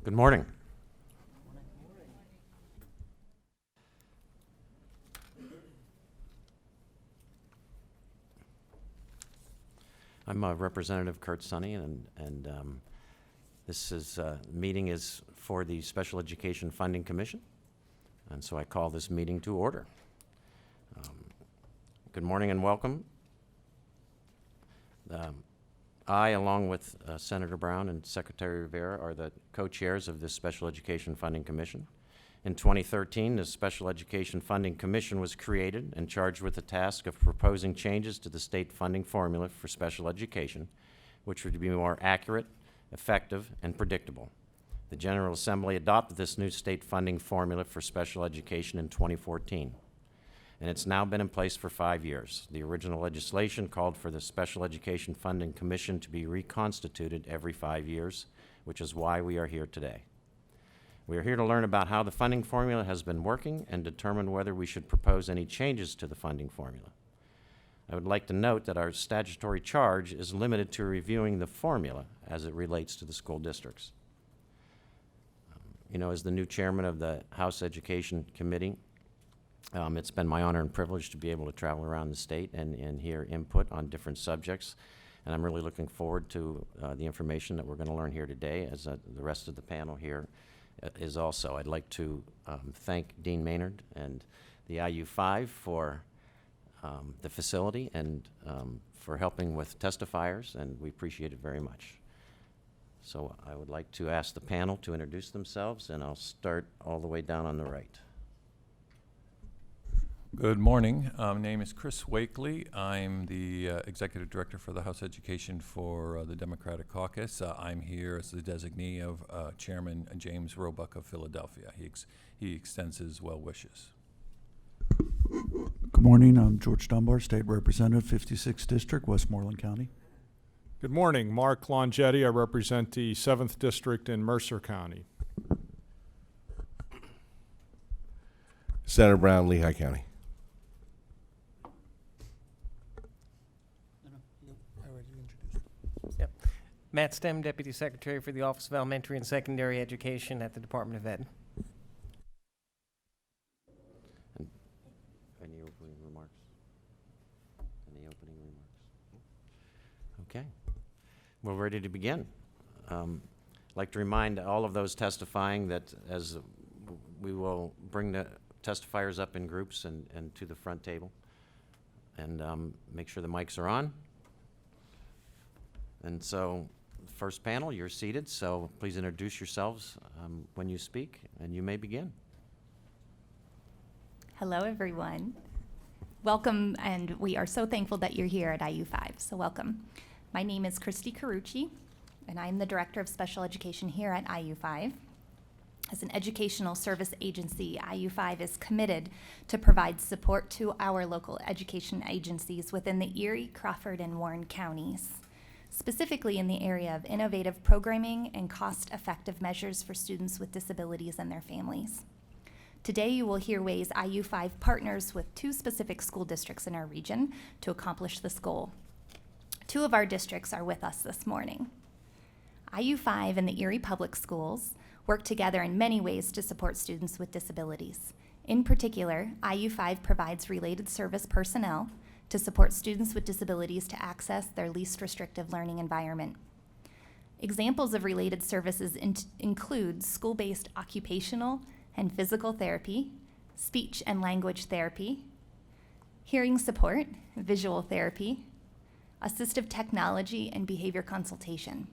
Good morning. I'm Representative Kurt Sonny, and this meeting is for the Special Education Funding Commission, and so I call this meeting to order. Good morning and welcome. I, along with Senator Brown and Secretary Rivera, are the co-chairs of this Special Education Funding Commission. In 2013, the Special Education Funding Commission was created and charged with the task of proposing changes to the state funding formula for special education, which would be more accurate, effective, and predictable. The General Assembly adopted this new state funding formula for special education in 2014. And it's now been in place for 5 years. The original legislation called for the Special Education Funding Commission to be reconstituted every 5 years, which is why we are here today. We are here to learn about how the funding formula has been working and determine whether we should propose any changes to the funding formula. I would like to note that our statutory charge is limited to reviewing the formula as it relates to the school districts. As the new chairman of the House Education Committee, it's been my honor and privilege to be able to travel around the state and hear input on different subjects. And I'm really looking forward to the information that we're going to learn here today, as the rest of the panel here is also. I'd like to thank Dean Maynard and the IU5 for the facility and for helping with testifiers, and we appreciate it very much. So I would like to ask the panel to introduce themselves, and I'll start all the way down on the right. Good morning. My name is Chris Wakely. I'm the Executive Director for the House Education for the Democratic Caucus. I'm here as the designee of Chairman James Roebuck of Philadelphia. He extends his well wishes. Good morning. I'm George Dunbar, State Representative, 56th District, Westmoreland County. Good morning. Mark Longetti. I represent the 7th District in Mercer County. Senator Brown, Lehigh County. Yep. Matt Stem, Deputy Secretary for the Office of Elementary and Secondary Education at the Department of Ed. Any opening remarks? Any opening remarks? Okay. We're ready to begin. I'd like to remind all of those testifying that as we will bring the testifiers up in groups and to the front table, and make sure the mics are on. And so, first panel, you're seated, so please introduce yourselves when you speak, and you may begin. Hello, everyone. Welcome, and we are so thankful that you're here at IU5, so welcome. My name is Christy Carucci, and I'm the Director of Special Education here at IU5. As an educational service agency, IU5 is committed to provide support to our local education agencies within the Erie, Crawford, and Warren counties, specifically in the area of innovative programming and cost-effective measures for students with disabilities and their families. Today, you will hear ways IU5 partners with 2 specific school districts in our region to accomplish this goal. 2 of our districts are with us this morning. IU5 and the Erie Public Schools work together in many ways to support students with disabilities. In particular, IU5 provides related service personnel to support students with disabilities to access their least restrictive learning environment. Examples of related services include school-based occupational and physical therapy, speech and language therapy, hearing support, visual therapy, assistive technology, and behavior consultation.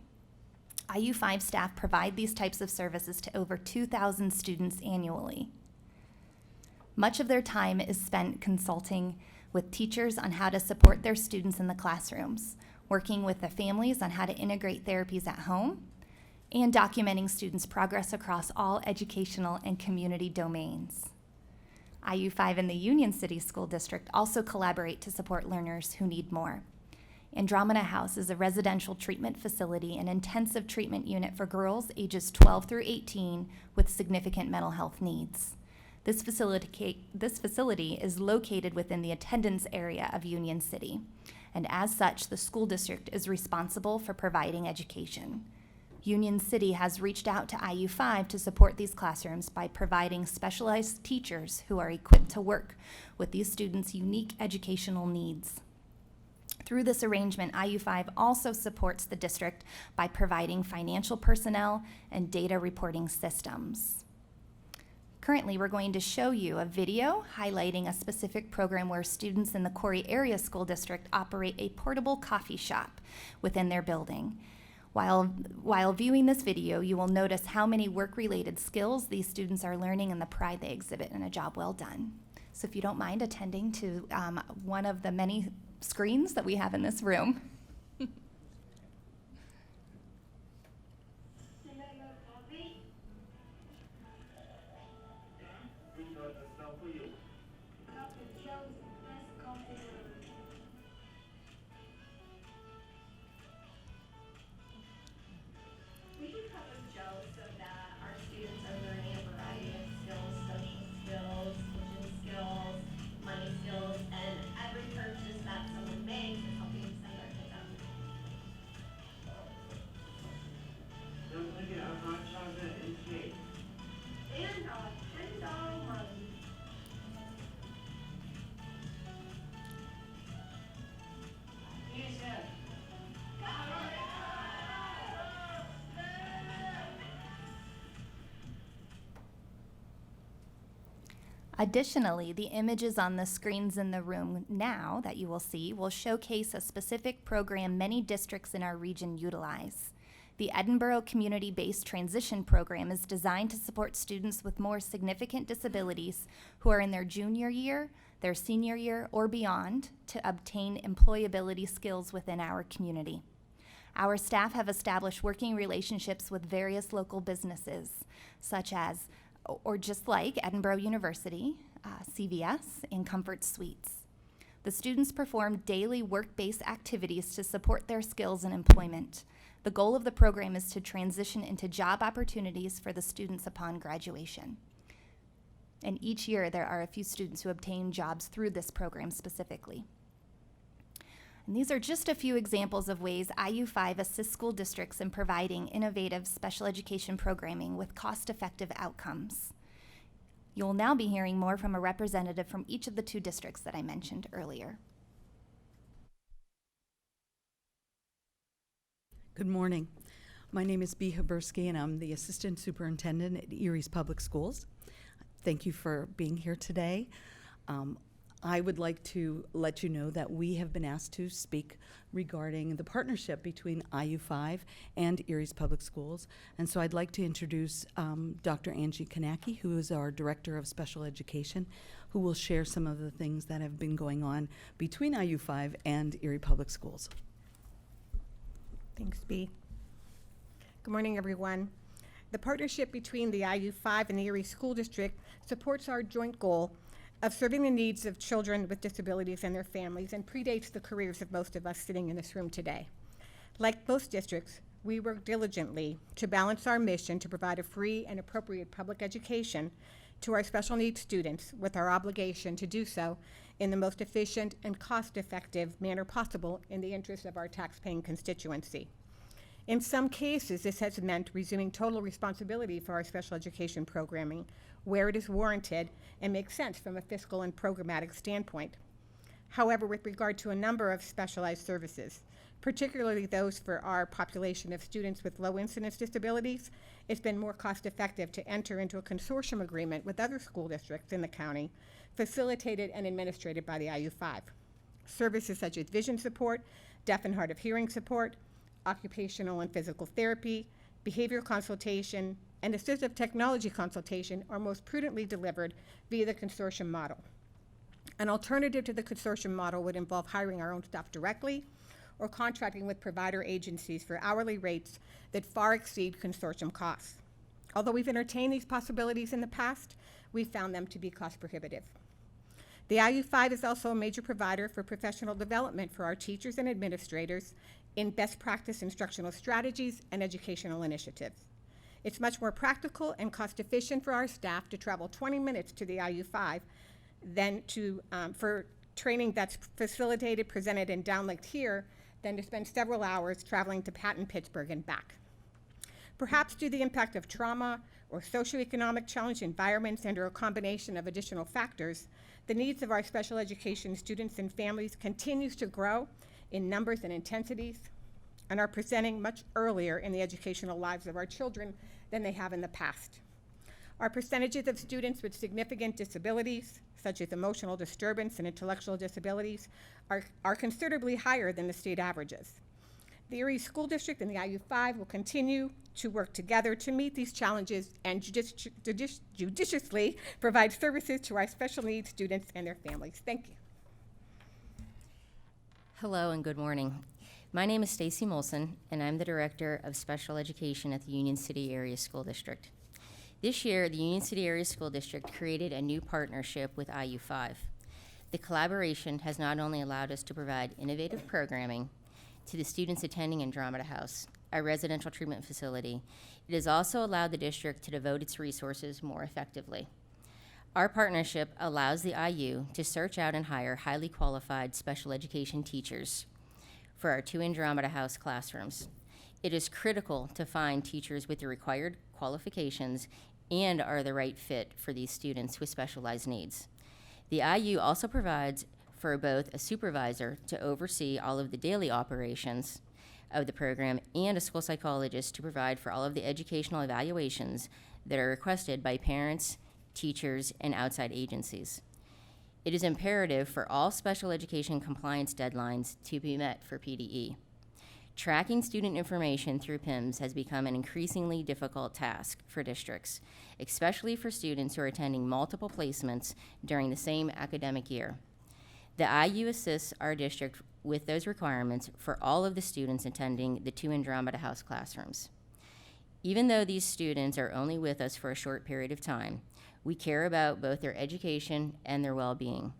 IU5 staff provide these types of services to over 2,000 students annually. Much of their time is spent consulting with teachers on how to support their students in the classrooms, working with the families on how to integrate therapies at home, and documenting students' progress across all educational and community domains. IU5 and the Union City School District also collaborate to support learners who need more. Andromeda House is a residential treatment facility and intensive treatment unit for girls ages 12 through 18 with significant mental health needs. This facility is located within the attendance area of Union City, and as such, the school district is responsible for providing education. Union City has reached out to IU5 to support these classrooms by providing specialized teachers who are equipped to work with these students' unique educational needs. Through this arrangement, IU5 also supports the district by providing financial personnel and data reporting systems. Currently, we're going to show you a video highlighting a specific program where students in the Corey Area School District operate a portable coffee shop within their building. While viewing this video, you will notice how many work-related skills these students are learning and the pride they exhibit in a job well done. So if you don't mind attending to one of the many screens that we have in this room. We do cup of Joe so that our students are learning a variety of skills, social skills, kitchen skills, money skills, and every purchase that someone makes is helping send our kids out. Don't forget our hot chocolate and cake. And our $10 mug. Yes, sir. Additionally, the images on the screens in the room now that you will see will showcase a specific program many districts in our region utilize. The Edinburgh Community-Based Transition Program is designed to support students with more significant disabilities who are in their junior year, their senior year, or beyond to obtain employability skills within our community. Our staff have established working relationships with various local businesses, such as or just like Edinburgh University, CVS, and Comfort Suites. The students perform daily work-based activities to support their skills and employment. The goal of the program is to transition into job opportunities for the students upon graduation. And each year there are a few students who obtain jobs through this program specifically. And these are just a few examples of ways IU5 assists school districts in providing innovative special education programming with cost-effective outcomes. You'll now be hearing more from a representative from each of the two districts that I mentioned earlier. Good morning. My name is Bea Habersky, and I'm the Assistant Superintendent at Erie's Public Schools. Thank you for being here today. I would like to let you know that we have been asked to speak regarding the partnership between IU5 and Erie's Public Schools. And so I'd like to introduce Dr. Angie Kanacki, who is our Director of Special Education, who will share some of the things that have been going on between IU5 and Erie Public Schools. Thanks, Bea. Good morning, everyone. The partnership between the IU5 and the Erie School District supports our joint goal of serving the needs of children with disabilities and their families and predates the careers of most of us sitting in this room today. Like most districts, we work diligently to balance our mission to provide a free and appropriate public education to our special needs students with our obligation to do so in the most efficient and cost-effective manner possible in the interest of our taxpaying constituency. In some cases, this has meant resuming total responsibility for our special education programming where it is warranted and makes sense from a fiscal and programmatic standpoint. However, with regard to a number of specialized services, particularly those for our population of students with low incidence disabilities, it's been more cost-effective to enter into a consortium agreement with other school districts in the county, facilitated and administrated by the IU5. Services such as vision support, deaf and hard of hearing support, occupational and physical therapy, behavioral consultation, and assistive technology consultation are most prudently delivered via the consortium model. An alternative to the consortium model would involve hiring our own staff directly or contracting with provider agencies for hourly rates that far exceed consortium costs. Although we've entertained these possibilities in the past, we found them to be cost prohibitive. The IU5 is also a major provider for professional development for our teachers and administrators in best practice instructional strategies and educational initiatives. It's much more practical and cost efficient for our staff to travel 20 minutes to the IU5 than for training that's facilitated, presented, and downlinked here than to spend several hours traveling to Patton, Pittsburgh, and back. Perhaps due to the impact of trauma or socioeconomic challenged environments and/or a combination of additional factors, the needs of our special education students and families continues to grow in numbers and intensities and are presenting much earlier in the educational lives of our children than they have in the past. Our percentages of students with significant disabilities, such as emotional disturbance and intellectual disabilities, are considerably higher than the state averages. The Erie School District and the IU5 will continue to work together to meet these challenges and judiciously provide services to our special needs students and their families. Thank you. Hello and good morning. My name is Stacy Molson, and I'm the Director of Special Education at the Union City Area School District. This year, the Union City Area School District created a new partnership with IU5. The collaboration has not only allowed us to provide innovative programming to the students attending Andromeda House, our residential treatment facility, it has also allowed the district to devote its resources more effectively. Our partnership allows the IU to search out and hire highly qualified special education teachers for our 2 Andromeda House classrooms. It is critical to find teachers with the required qualifications and are the right fit for these students with specialized needs. The IU also provides for both a supervisor to oversee all of the daily operations of the program and a school psychologist to provide for all of the educational evaluations that are requested by parents, teachers, and outside agencies. It is imperative for all special education compliance deadlines to be met for PDE. Tracking student information through PIMS has become an increasingly difficult task for districts, especially for students who are attending multiple placements during the same academic year. The IU assists our district with those requirements for all of the students attending the 2 Andromeda House classrooms. Even though these students are only with us for a short period of time, we care about both their education and their well-being.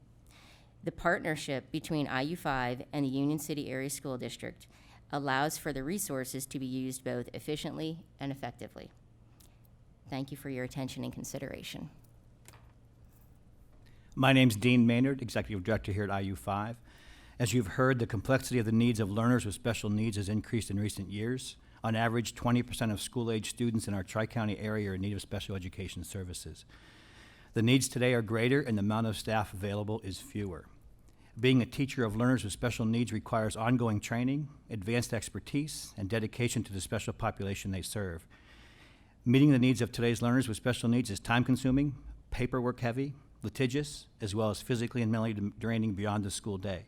The partnership between IU5 and the Union City Area School District allows for the resources to be used both efficiently and effectively. Thank you for your attention and consideration. My name's Dean Maynard, Executive Director here at IU5. As you've heard, the complexity of the needs of learners with special needs has increased in recent years. On average, 20% of school-age students in our Tri-County area are in need of special education services. The needs today are greater and the amount of staff available is fewer. Being a teacher of learners with special needs requires ongoing training, advanced expertise, and dedication to the special population they serve. Meeting the needs of today's learners with special needs is time-consuming, paperwork-heavy, litigious, as well as physically and mentally draining beyond the school day.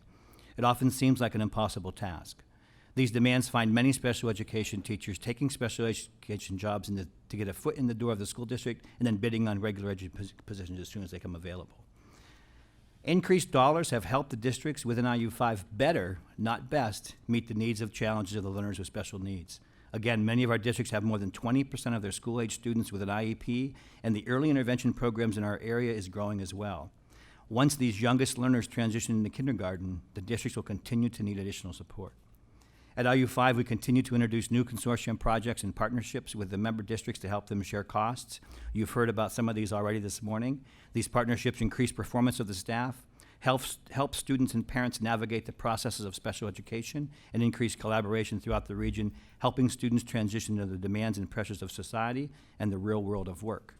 It often seems like an impossible task. These demands find many special education teachers taking special education jobs to get a foot in the door of the school district and then bidding on regular positions as soon as they come available. Increased dollars have helped the districts within IU5 better, not best, meet the needs of challenges of the learners with special needs. Again, many of our districts have more than 20% of their school-age students with an IEP, and the early intervention programs in our area is growing as well. Once these youngest learners transition into kindergarten, the districts will continue to need additional support. At IU5, we continue to introduce new consortium projects and partnerships with the member districts to help them share costs. You've heard about some of these already this morning. These partnerships increase performance of the staff, help students and parents navigate the processes of special education, and increase collaboration throughout the region, helping students transition to the demands and pressures of society and the real world of work.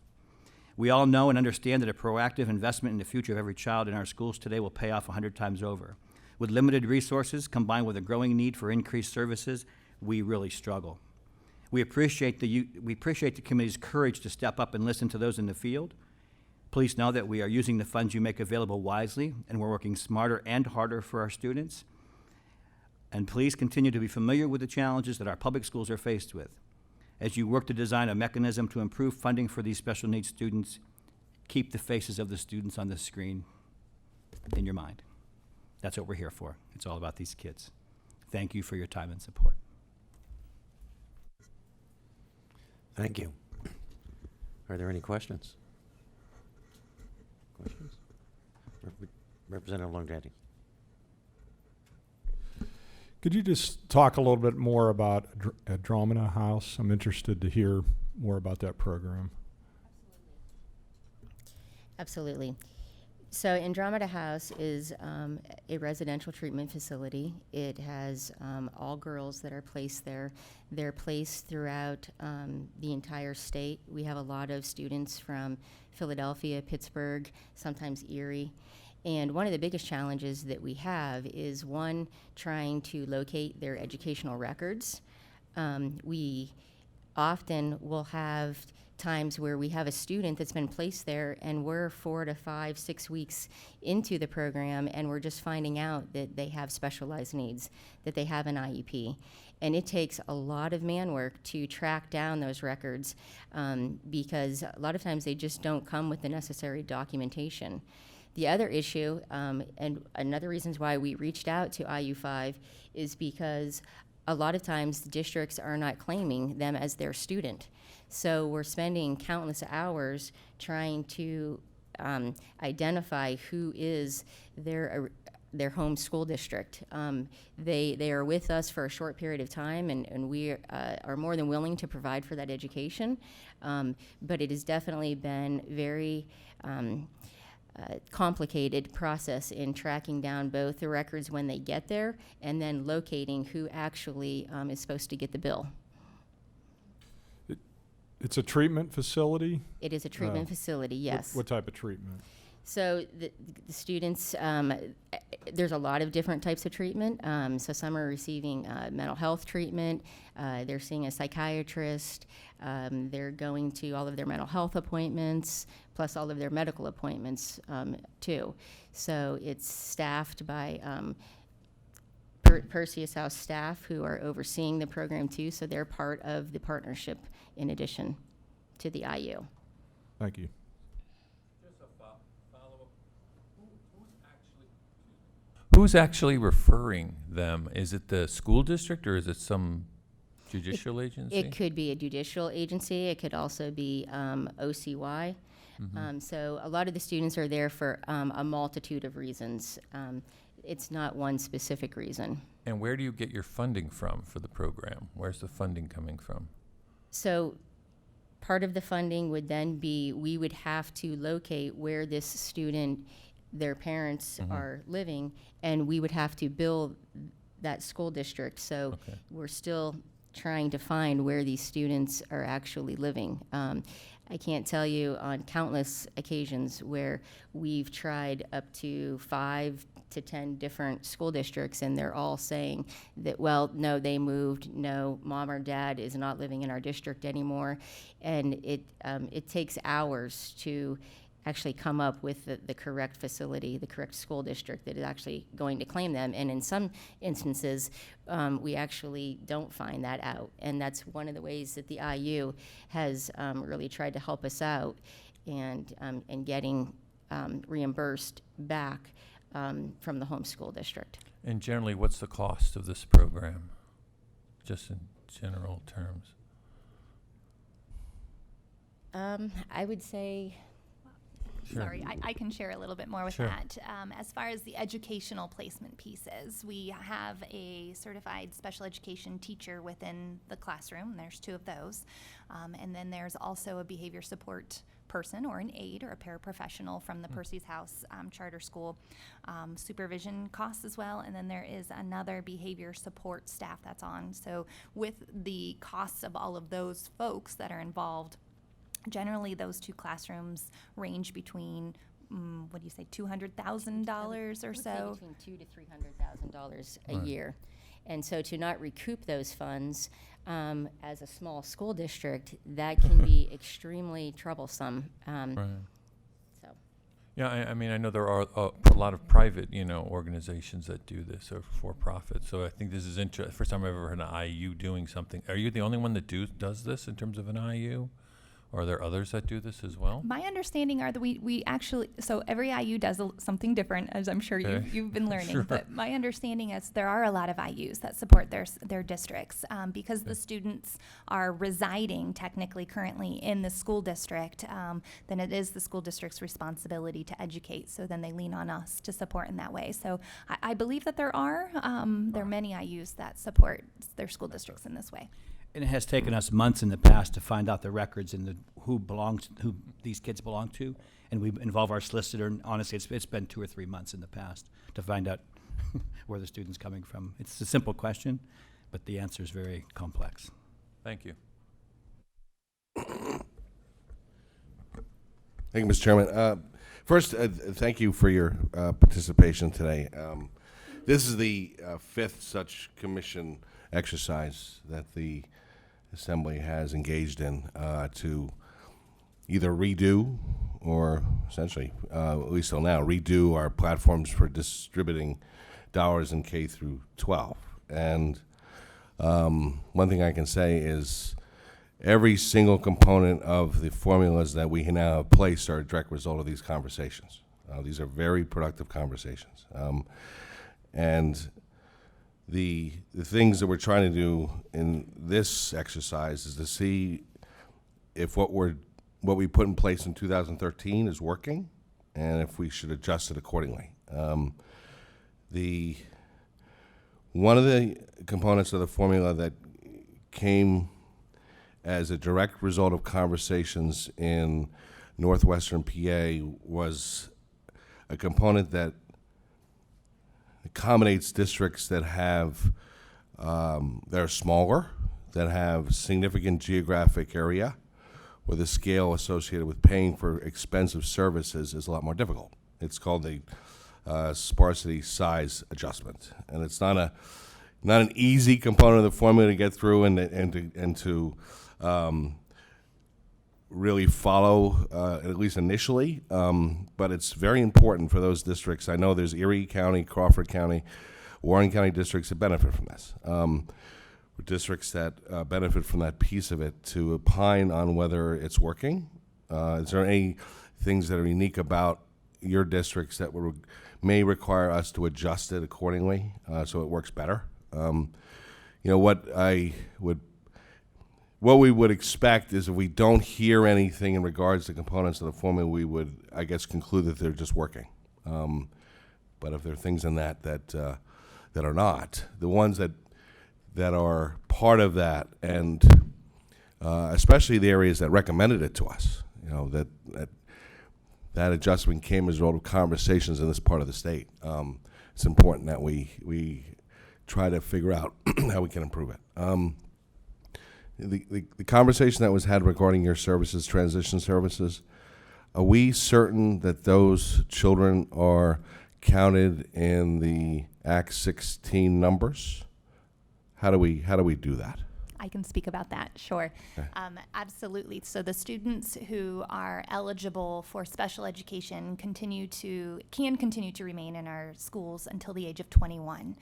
We all know and understand that a proactive investment in the future of every child in our schools today will pay off 100 times over. With limited resources, combined with a growing need for increased services, we really struggle. We appreciate the committee's courage to step up and listen to those in the field. Please know that we are using the funds you make available wisely, and we're working smarter and harder for our students. And please continue to be familiar with the challenges that our public schools are faced with. As you work to design a mechanism to improve funding for these special needs students, keep the faces of the students on the screen in your mind. That's what we're here for. It's all about these kids. Thank you for your time and support. Thank you. Are there any questions? Questions? Representative Longdetti. Could you just talk a little bit more about Andromeda House? I'm interested to hear more about that program. Absolutely. So Andromeda House is a residential treatment facility. It has all girls that are placed there. They're placed throughout the entire state. We have a lot of students from Philadelphia, Pittsburgh, sometimes Erie. And one of the biggest challenges that we have is, one, trying to locate their educational records. We often will have times where we have a student that's been placed there and we're 4 to 5, 6 weeks into the program and we're just finding out that they have specialized needs, that they have an IEP. And it takes a lot of man work to track down those records because a lot of times they just don't come with the necessary documentation. The other issue, and another reasons why we reached out to IU5 is because a lot of times the districts are not claiming them as their student. So we're spending countless hours trying to identify who is their home school district. They are with us for a short period of time, and we are more than willing to provide for that education. But it has definitely been very complicated process in tracking down both the records when they get there and then locating who actually is supposed to get the bill. It's a treatment facility? It is a treatment facility, yes. What type of treatment? So the students, there's a lot of different types of treatment. So some are receiving mental health treatment. They're seeing a psychiatrist. They're going to all of their mental health appointments, plus all of their medical appointments too. So it's staffed by Perseus House staff who are overseeing the program too. So they're part of the partnership in addition to the IU. Thank you. Who's actually referring them? Is it the school district or is it some judicial agency? It could be a judicial agency. It could also be OCY. So a lot of the students are there for a multitude of reasons. It's not one specific reason. And where do you get your funding from for the program? Where's the funding coming from? So part of the funding would then be, we would have to locate where this student, their parents are living, and we would have to bill that school district. So we're still trying to find where these students are actually living. I can't tell you on countless occasions where we've tried up to 5 to 10 different school districts, and they're all saying that, well, no, they moved, no, mom or dad is not living in our district anymore. And it takes hours to actually come up with the correct facility, the correct school district that is actually going to claim them. And in some instances, we actually don't find that out. And that's one of the ways that the IU has really tried to help us out and getting reimbursed back from the home school district. And generally, what's the cost of this program, just in general terms? I would say... Sure. Sorry, I can share a little bit more with Sure. that. As far as the educational placement pieces, we have a certified special education teacher within the classroom. There's 2 of those. And then there's also a behavior support person or an aide or a paraprofessional from the Percy's House Charter School. Supervision costs as well. And then there is another behavior support staff that's on. So with the costs of all of those folks that are involved, generally, those 2 classrooms range between, what do you say, $200,000 or so? Between $200,000 to $300,000 a year. And so to not recoup those funds as a small school district, that can be extremely troublesome. Right. So. Yeah, I mean, I know there are a lot of private, organizations that do this or for profit. So I think this is first time I've ever heard an IU doing something. Are you the only one that does this in terms of an IU? Or are there others that do this as well? My understanding are that we actually, so every IU does something different, as I'm sure you've been learning. Sure. But my understanding is there are a lot of IUs that support their districts because the students are residing technically currently in the school district. Then it is the school district's responsibility to educate. So then they lean on us to support in that way. So I believe that there are many IUs that support their school districts in this way. And it has taken us months in the past to find out the records and who these kids belong to, and we involve our solicitor. And honestly, it's been 2 or 3 months in the past to find out where the student's coming from. It's a simple question, but the answer is very complex. Thank you. Thank you, Mr. Chairman. First, thank you for your participation today. This is the fifth such commission exercise that the Assembly has engaged in to either redo or essentially, at least till now, redo our platforms for distributing dollars in K through 12. And one thing I can say is every single component of the formulas that we now have placed are a direct result of these conversations. These are very productive conversations. And the things that we're trying to do in this exercise is to see if what we put in place in 2013 is working, and if we should adjust it accordingly. One of the components of the formula that came as a direct result of conversations in northwestern PA was a component that accommodates districts that have that are smaller, that have significant geographic area, where the scale associated with paying for expensive services is a lot more difficult. It's called the sparsity size adjustment, and it's not an easy component of the formula to get through and to really follow, at least initially, but it's very important for those districts. I know there's Erie County, Crawford County, Warren County districts that benefit from this. Districts that benefit from that piece of it to opine on whether it's working. Is there any things that are unique about your districts that may require us to adjust it accordingly so it works better? What we would expect is if we don't hear anything in regards to components of the formula, we would, I guess, conclude that they're just working. But if there are things in that are not, the ones that are part of that, and especially the areas that recommended it to us, that adjustment came as a result of conversations in this part of the state. It's important that we try to figure out how we can improve it. The conversation that was had regarding your services, transition services, are we certain that those children are counted in the Act 16 numbers? How do we do that? I can speak about that, sure. Okay. Absolutely. So the students who are eligible for special education can continue to remain in our schools until the age of 21.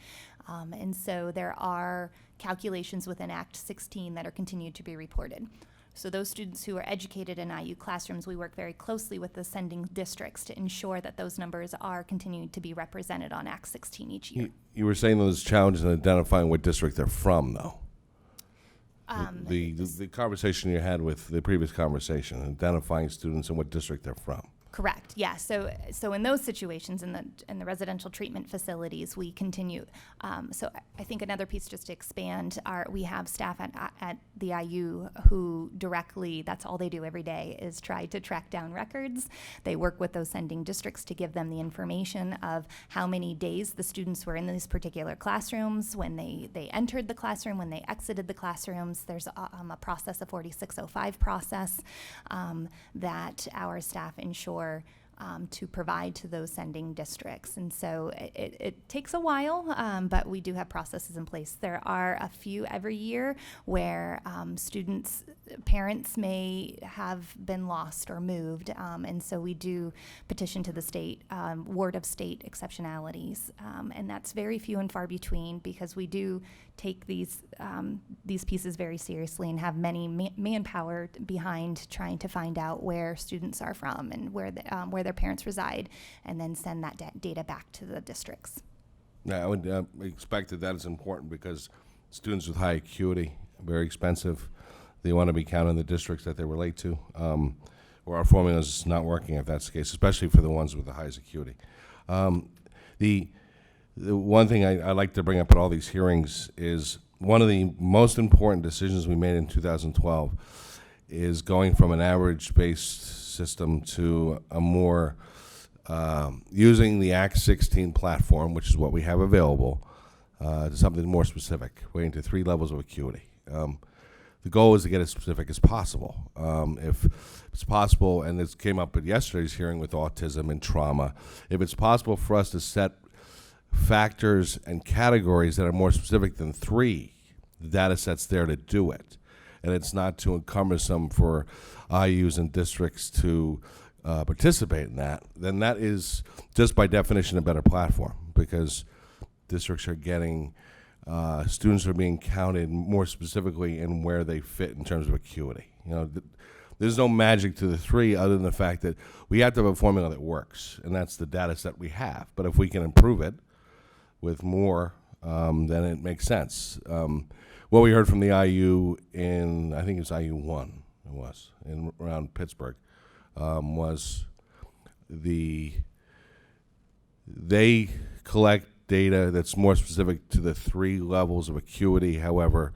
And so there are calculations within Act 16 that are continued to be reported. So those students who are educated in IU classrooms, we work very closely with the sending districts to ensure that those numbers are continuing to be represented on Act 16 each year. You were saying those challenges in identifying what district they're from, though. The conversation you had with the previous conversation, identifying students and what district they're from. Correct. Yeah. So in those situations, in the residential treatment facilities, we continue. So I think another piece, just to expand, we have staff at the IU who directly, that's all they do every day, is try to track down records. They work with those sending districts to give them the information of how many days the students were in these particular classrooms, when they entered the classroom, when they exited the classrooms. There's a process, a 4605 process, that our staff ensure to provide to those sending districts. And so it takes a while, but we do have processes in place. There are a few every year where parents may have been lost or moved, and so we do petition to the state, ward of state exceptionalities, and that's very few and far between, because we do take these pieces very seriously and have many manpower behind trying to find out where students are from and where their parents reside, and then send that data back to the districts. Yeah, I would expect that is important, because students with high acuity are very expensive. They want to be counted in the districts that they relate to, or our formula is not working if that's the case, especially for the ones with the highest acuity. The one thing I like to bring up at all these hearings is one of the most important decisions we made in 2012 is going from an average-based system to a more using the Act 16 platform, which is what we have available, to something more specific, weighing to 3 levels of acuity. The goal is to get as specific as possible. If it's possible, and this came up at yesterday's hearing with autism and trauma, if it's possible for us to set factors and categories that are more specific than 3, the data set's there to do it. And it's not too cumbersome for IUs and districts to participate in that, then that is, just by definition, a better platform, because districts are getting, students are being counted more specifically in where they fit in terms of acuity. You know, there's no magic to the 3 other than the fact that we have to have a formula that works, and that's the data set we have. But if we can improve it with more, then it makes sense. What we heard from the IU in, I think it was IU1, it was, in around Pittsburgh, was they collect data that's more specific to the 3 levels of acuity. However,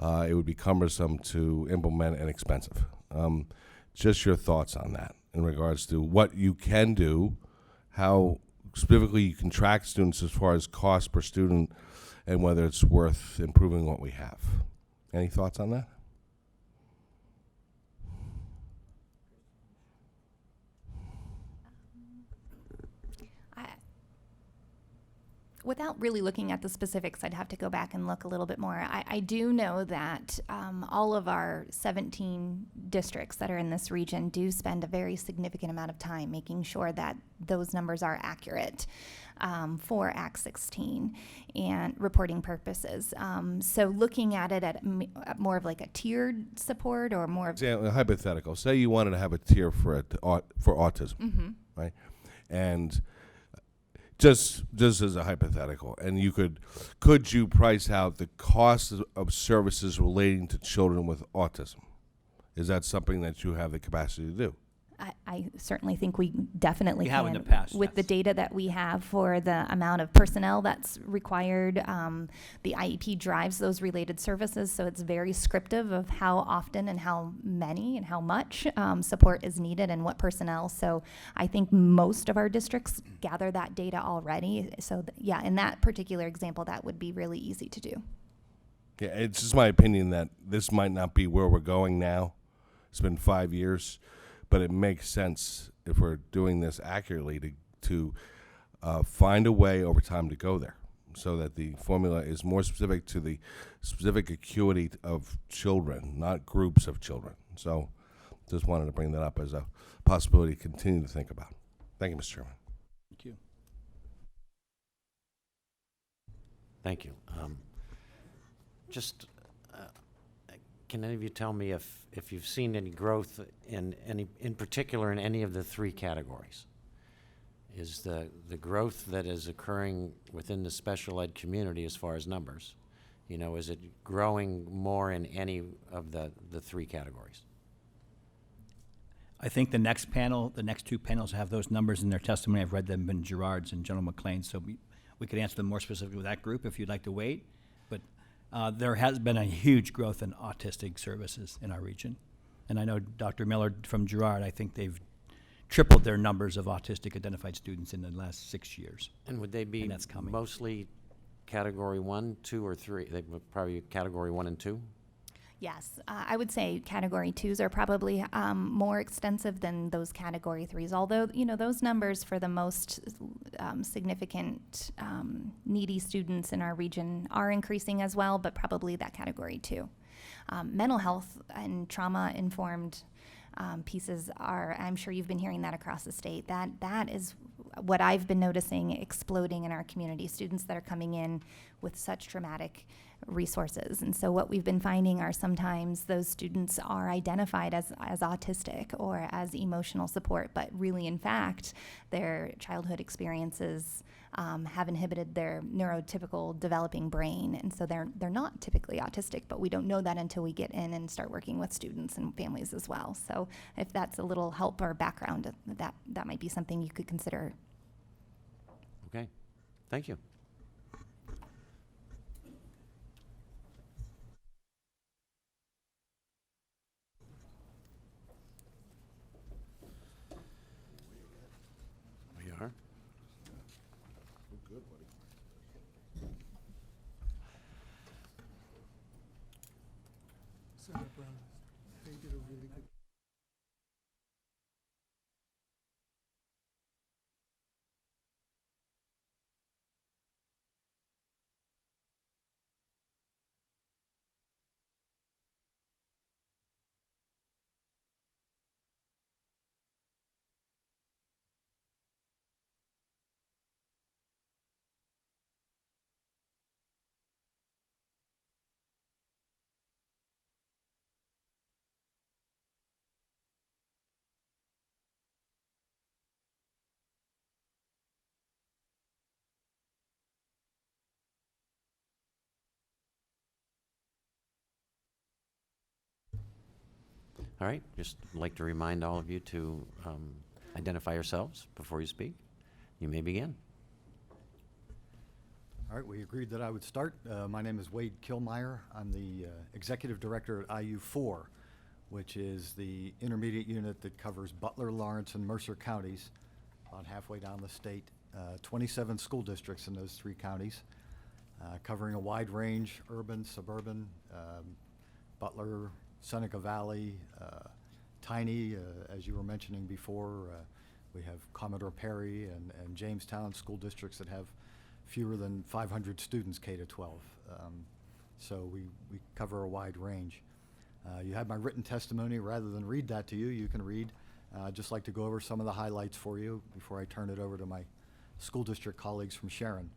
it would be cumbersome to implement and expensive. Just your thoughts on that in regards to what you can do, how specifically you can track students as far as cost per student, and whether it's worth improving what we have. Any thoughts on that? Without really looking at the specifics, I'd have to go back and look a little bit more. I do know that all of our 17 districts that are in this region do spend a very significant amount of time making sure that those numbers are accurate for Act 16 and reporting purposes. So looking at it at more of like a tiered support or more of... Yeah, hypothetical. Say you wanted to have a tier for autism, Mm-hmm. right? And just as a hypothetical, and could you price out the cost of services relating to children with autism? Is that something that you have the capacity to do? I certainly think we definitely We can. have in the past, With the yes. data that we have for the amount of personnel that's required, the IEP drives those related services, so it's very scriptive of how often and how many and how much support is needed and what personnel. So I think most of our districts gather that data already. So yeah, in that particular example, that would be really easy to do. Yeah, it's just my opinion that this might not be where we're going now. It's been 5 years. But it makes sense if we're doing this accurately to find a way over time to go there, so that the formula is more specific to the specific acuity of children, not groups of children. So just wanted to bring that up as a possibility to continue to think about. Thank you, Mr. Chairman. Thank you. Thank you. Can any of you tell me if you've seen any growth in particular in any of the 3 categories? Is the growth that is occurring within the special ed community as far as numbers, is it growing more in any of the 3 categories? I think the next 2 panels have those numbers in their testimony. I've read them in Gerard's and General McLean's, so we could answer them more specifically with that group if you'd like to wait. But there has been a huge growth in autistic services in our region. And I know Dr. Miller from Gerard, I think they've tripled their numbers of autistic identified students in the last 6 years. And would they be And that's coming. mostly category 1, 2, or 3? They would probably category 1 and 2? Yes, I would say category 2s are probably more extensive than those category 3s, although, those numbers for the most significant needy students in our region are increasing as well, but probably that category 2. Mental health and trauma-informed pieces are, I'm sure you've been hearing that across the state, that is what I've been noticing exploding in our community, students that are coming in with such traumatic resources. And so what we've been finding are sometimes those students are identified as autistic or as emotional support, but really, in fact, their childhood experiences have inhibited their neurotypical developing brain, and so they're not typically autistic, but we don't know that until we get in and start working with students and families as well. So if that's a little help or background, that might be something you could consider. Okay, thank you. All right, just like to remind all of you to identify yourselves before you speak. You may begin. All right, we agreed that I would start. My name is Wade Kilmeyer. I'm the Executive Director at IU4, which is the intermediate unit that covers Butler, Lawrence, and Mercer counties, about halfway down the state. 27 school districts in those 3 counties, covering a wide range, urban, suburban, Butler, Seneca Valley, Tiny, as you were mentioning before. We have Commodore Perry and Jamestown school districts that have fewer than 500 students K to 12. So we cover a wide range. You have my written testimony. Rather than read that to you, you can read. I'd just like to go over some of the highlights for you before I turn it over to my school district colleagues from Sharon.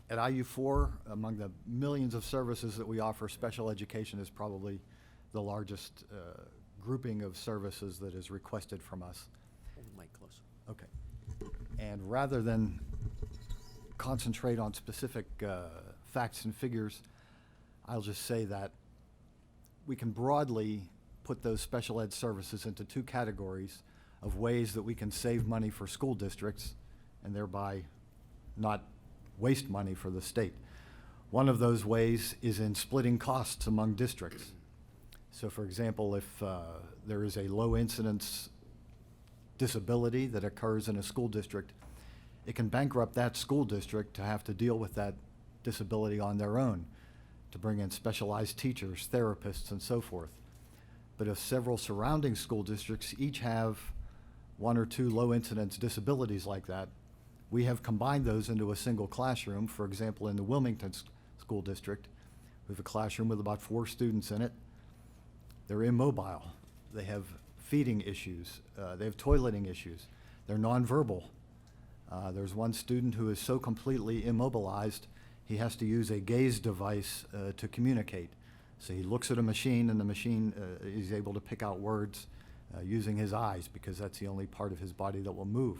At IU4, among the millions of services that we offer, special education is probably the largest grouping of services that is requested from us. Hold the mic close. Okay. And rather than concentrate on specific facts and figures, I'll just say that we can broadly put those special ed services into 2 categories of ways that we can save money for school districts and thereby not waste money for the state. One of those ways is in splitting costs among districts. So for example, if there is a low incidence disability that occurs in a school district, it can bankrupt that school district to have to deal with that disability on their own, to bring in specialized teachers, therapists, and so forth. But if several surrounding school districts each have 1 or 2 low incidence disabilities like that, we have combined those into a single classroom. For example, in the Wilmington School District, we have a classroom with about 4 students in it. They're immobile. They have feeding issues. They have toileting issues. They're nonverbal. There's one student who is so completely immobilized, he has to use a gaze device to communicate. So he looks at a machine, and the machine is able to pick out words using his eyes, because that's the only part of his body that will move.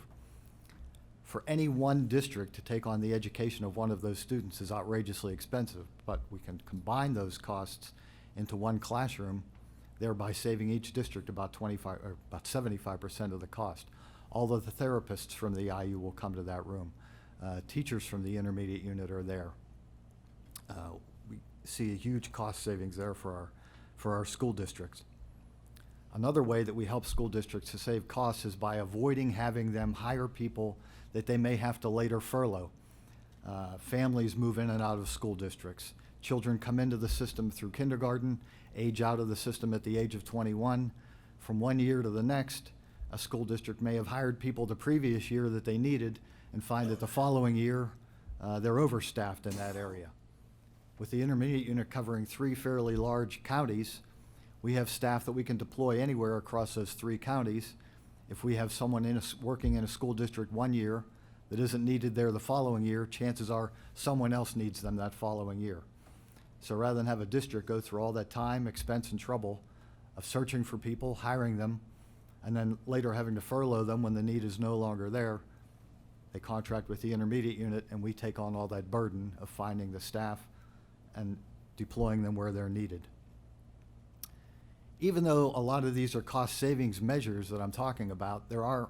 For any one district to take on the education of one of those students is outrageously expensive, but we can combine those costs into one classroom, thereby saving each district about 75% of the cost. All of the therapists from the IU will come to that room. Teachers from the intermediate unit are there. We see a huge cost savings there for our school districts. Another way that we help school districts to save costs is by avoiding having them hire people that they may have to later furlough. Families move in and out of school districts. Children come into the system through kindergarten, age out of the system at the age of 21. From one year to the next, a school district may have hired people the previous year that they needed and find that the following year they're overstaffed in that area. With the intermediate unit covering 3 fairly large counties, we have staff that we can deploy anywhere across those 3 counties. If we have someone working in a school district one year that isn't needed there the following year, chances are someone else needs them that following year. So rather than have a district go through all that time, expense, and trouble of searching for people, hiring them, and then later having to furlough them when the need is no longer there, they contract with the intermediate unit, and we take on all that burden of finding the staff and deploying them where they're needed. Even though a lot of these are cost savings measures that I'm talking about, there are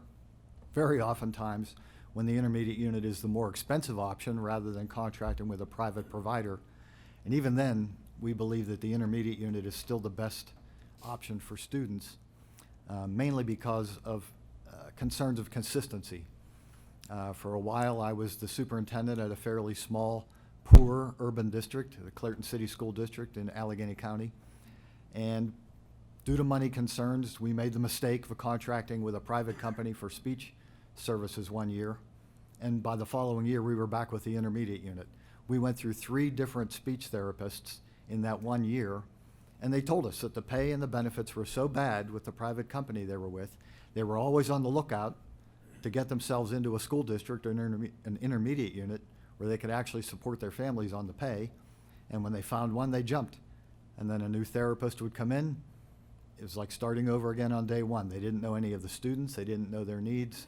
very often times when the intermediate unit is the more expensive option rather than contracting with a private provider. And even then, we believe that the intermediate unit is still the best option for students, mainly because of concerns of consistency. For a while, I was the superintendent at a fairly small poor urban district, the Clayton City School District in Allegheny County. And due to money concerns, we made the mistake of contracting with a private company for speech services one year. And by the following year, we were back with the intermediate unit. We went through 3 different speech therapists in that 1 year, and they told us that the pay and the benefits were so bad with the private company they were with, they were always on the lookout to get themselves into a school district or an intermediate unit where they could actually support their families on the pay. And when they found one, they jumped. And then a new therapist would come in. It was like starting over again on day one. They didn't know any of the students. They didn't know their needs.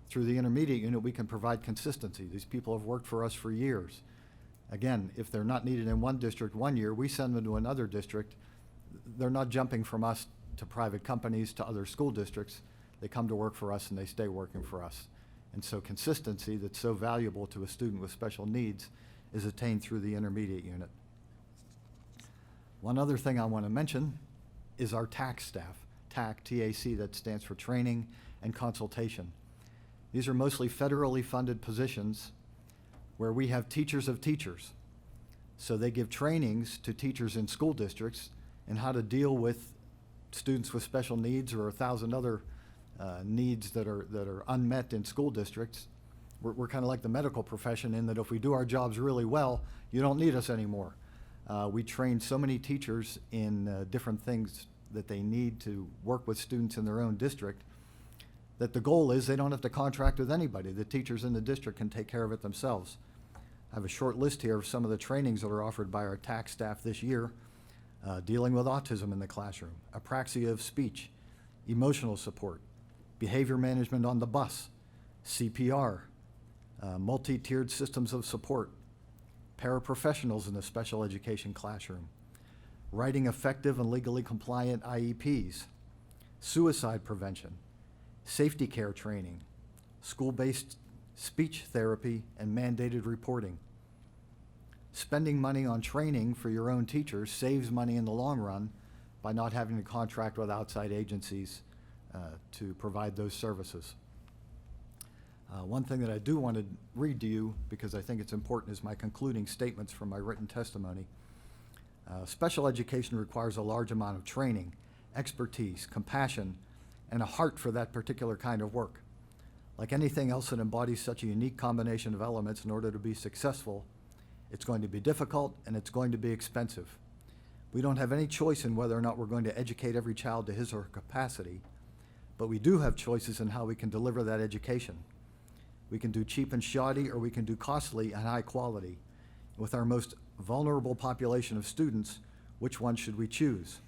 Through the intermediate unit, we can provide consistency. These people have worked for us for years. Again, if they're not needed in one district 1 year, we send them to another district. They're not jumping from us to private companies to other school districts. They come to work for us and they stay working for us. And so consistency that's so valuable to a student with special needs is attained through the intermediate unit. One other thing I want to mention is our TAC staff. TAC, T-A-C, that stands for Training and Consultation. These are mostly federally funded positions where we have teachers of teachers. So they give trainings to teachers in school districts in how to deal with students with special needs or 1,000 other needs that are unmet in school districts. We're kind of like the medical profession in that if we do our jobs really well, you don't need us anymore. We train so many teachers in different things that they need to work with students in their own district that the goal is they don't have to contract with anybody. The teachers in the district can take care of it themselves. I have a short list here of some of the trainings that are offered by our TAC staff this year. Dealing with autism in the classroom, apraxia of speech, emotional support, behavior management on the bus, CPR, multi-tiered systems of support, paraprofessionals in the special education classroom, writing effective and legally compliant IEPs, suicide prevention, safety care training, school-based speech therapy, and mandated reporting. Spending money on training for your own teachers saves money in the long run by not having to contract with outside agencies to provide those services. One thing that I do want to read to you, because I think it's important, is my concluding statements from my written testimony. Special education requires a large amount of training, expertise, compassion, and a heart for that particular kind of work. Like anything else that embodies such a unique combination of elements in order to be successful, it's going to be difficult and it's going to be expensive. We don't have any choice in whether or not we're going to educate every child to his or her capacity, but we do have choices in how we can deliver that education. We can do cheap and shoddy, or we can do costly and high quality. With our most vulnerable population of students, which one should we choose?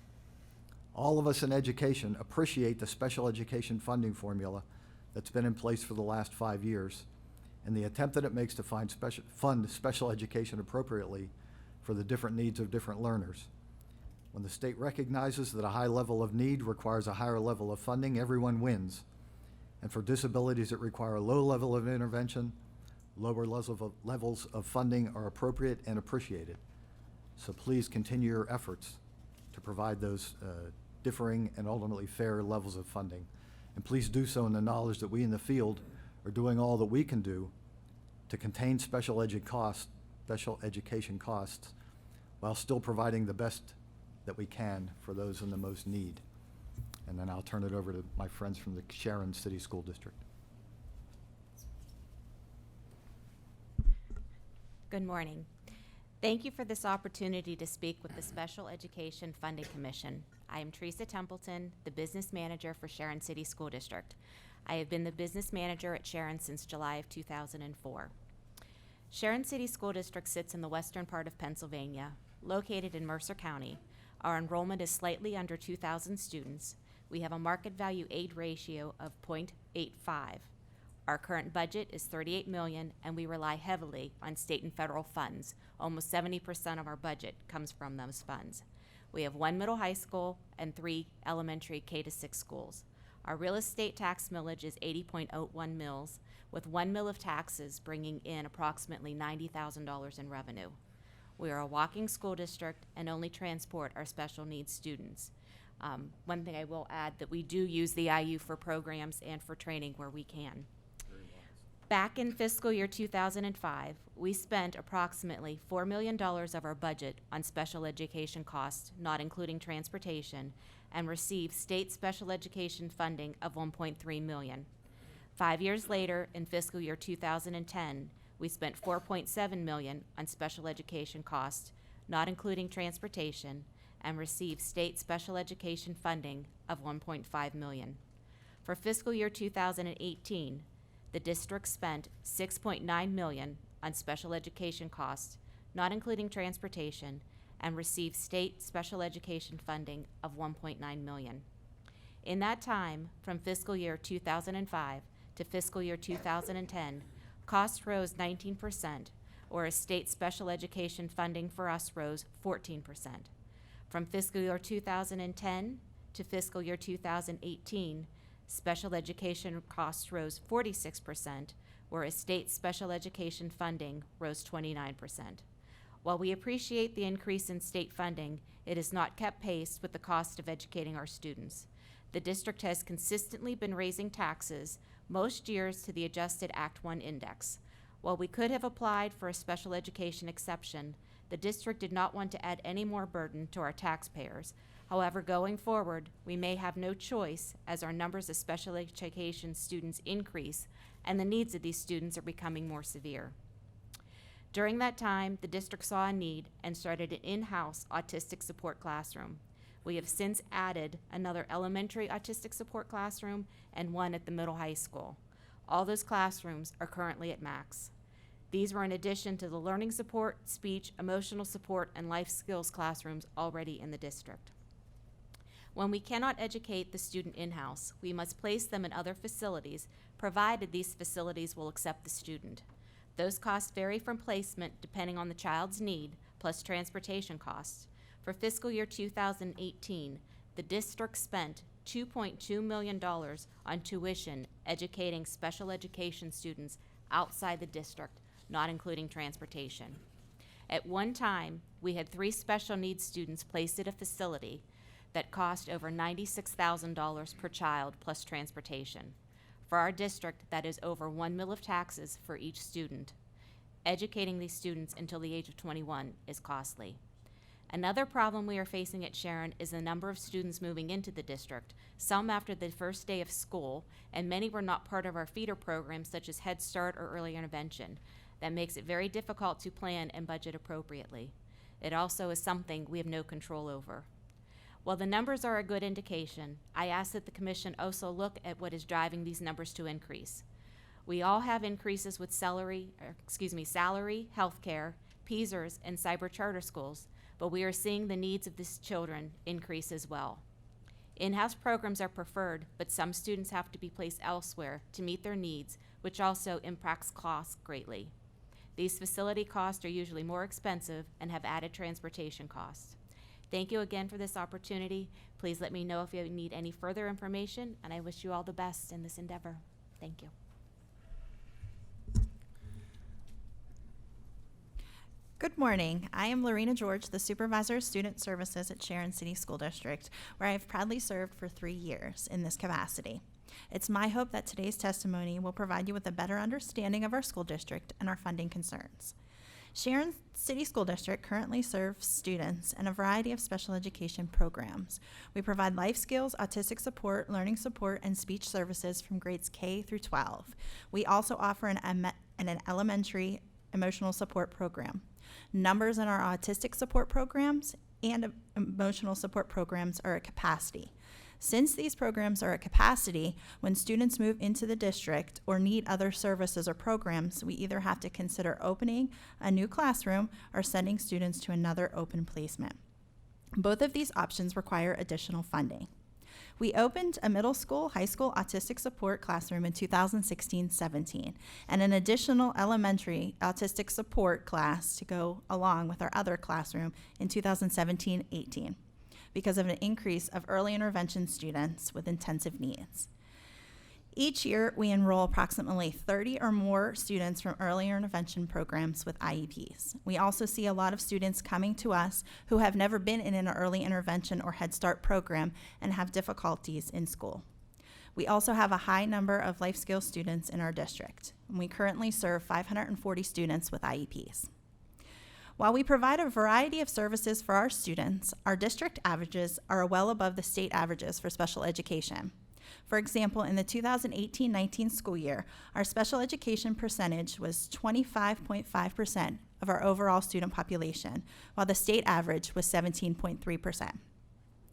All of us in education appreciate the special education funding formula that's been in place for the last 5 years, and the attempt that it makes to fund special education appropriately for the different needs of different learners. When the state recognizes that a high level of need requires a higher level of funding, everyone wins. And for disabilities that require a low level of intervention, lower levels of funding are appropriate and appreciated. So please continue your efforts to provide those differing and ultimately fair levels of funding. And please do so in the knowledge that we in the field are doing all that we can do to contain special education costs while still providing the best that we can for those in the most need. And then I'll turn it over to my friends from the Sharon City School District. Good morning. Thank you for this opportunity to speak with the Special Education Funding Commission. I am Teresa Templeton, the business manager for Sharon City School District. I have been the business manager at Sharon since July of 2004. Sharon City School District sits in the western part of Pennsylvania, located in Mercer County. Our enrollment is slightly under 2,000 students. We have a market value aid ratio of 0.85. Our current budget is $38 million, and we rely heavily on state and federal funds. Almost 70% of our budget comes from those funds. We have 1 middle high school and 3 elementary K-6 schools. Our real estate tax millage is 80.01 mils, with 1 mil of taxes bringing in approximately $90,000 in revenue. We are a walking school district and only transport our special needs students. One thing I will add, that we do use the IU for programs and for training where we can. Back in fiscal year 2005, we spent approximately $4 million of our budget on special education costs, not including transportation, and received state special education funding of $1.3 million. 5 years later, in fiscal year 2010, we spent $4.7 million on special education costs, not including transportation, and received state special education funding of $1.5 million. For fiscal year 2018, the district spent $6.9 million on special education costs, not including transportation, and received state special education funding of $1.9 million. In that time, from fiscal year 2005 to fiscal year 2010, costs rose 19%, whereas state special education funding for us rose 14%. From fiscal year 2010 to fiscal year 2018, special education costs rose 46%, whereas state special education funding rose 29%. While we appreciate the increase in state funding, it has not kept pace with the cost of educating our students. The district has consistently been raising taxes, most years to the adjusted Act 1 index. While we could have applied for a special education exception, the district did not want to add any more burden to our taxpayers. However, going forward, we may have no choice as our numbers of special education students increase and the needs of these students are becoming more severe. During that time, the district saw a need and started an in-house autistic support classroom. We have since added another elementary autistic support classroom and one at the middle high school. All those classrooms are currently at max. These were in addition to the learning support, speech, emotional support, and life skills classrooms already in the district. When we cannot educate the student in-house, we must place them in other facilities, provided these facilities will accept the student. Those costs vary from placement depending on the child's need, plus transportation costs. For fiscal year 2018, the district spent $2.2 million on tuition educating special education students outside the district, not including transportation. At one time, we had 3 special needs students placed at a facility that cost over $96,000 per child plus transportation. For our district, that is over $1 million of taxes for each student. Educating these students until the age of 21 is costly. Another problem we are facing at Sharon is the number of students moving into the district, some after the first day of school, and many were not part of our feeder programs such as Head Start or early intervention. That makes it very difficult to plan and budget appropriately. It also is something we have no control over. While the numbers are a good indication, I ask that the Commission also look at what is driving these numbers to increase. We all have increases with salary, healthcare, PSERS, and cyber charter schools, but we are seeing the needs of these children increase as well. In-house programs are preferred, but some students have to be placed elsewhere to meet their needs, which also impacts costs greatly. These facility costs are usually more expensive and have added transportation costs. Thank you again for this opportunity. Please let me know if you need any further information, and I wish you all the best in this endeavor. Thank you. Good morning. I am Lorena George, the Supervisor of Student Services at Sharon City School District, where I have proudly served for 3 years in this capacity. It's my hope that today's testimony will provide you with a better understanding of our school district and our funding concerns. Sharon City School District currently serves students in a variety of special education programs. We provide life skills, autistic support, learning support, and speech services from grades K through 12. We also offer an elementary emotional support program. Numbers in our autistic support programs and emotional support programs are at capacity. Since these programs are at capacity, when students move into the district or need other services or programs, we either have to consider opening a new classroom or sending students to another open placement. Both of these options require additional funding. We opened a middle school, high school autistic support classroom in 2016-17 and an additional elementary autistic support class to go along with our other classroom in 2017-18 because of an increase of early intervention students with intensive needs. Each year, we enroll approximately 30 or more students from early intervention programs with IEPs. We also see a lot of students coming to us who have never been in an early intervention or Head Start program and have difficulties in school. We also have a high number of life skills students in our district, and we currently serve 540 students with IEPs. While we provide a variety of services for our students, our district averages are well above the state averages for special education. For example, in the 2018-19 school year, our special education percentage was 25.5% of our overall student population, while the state average was 17.3%.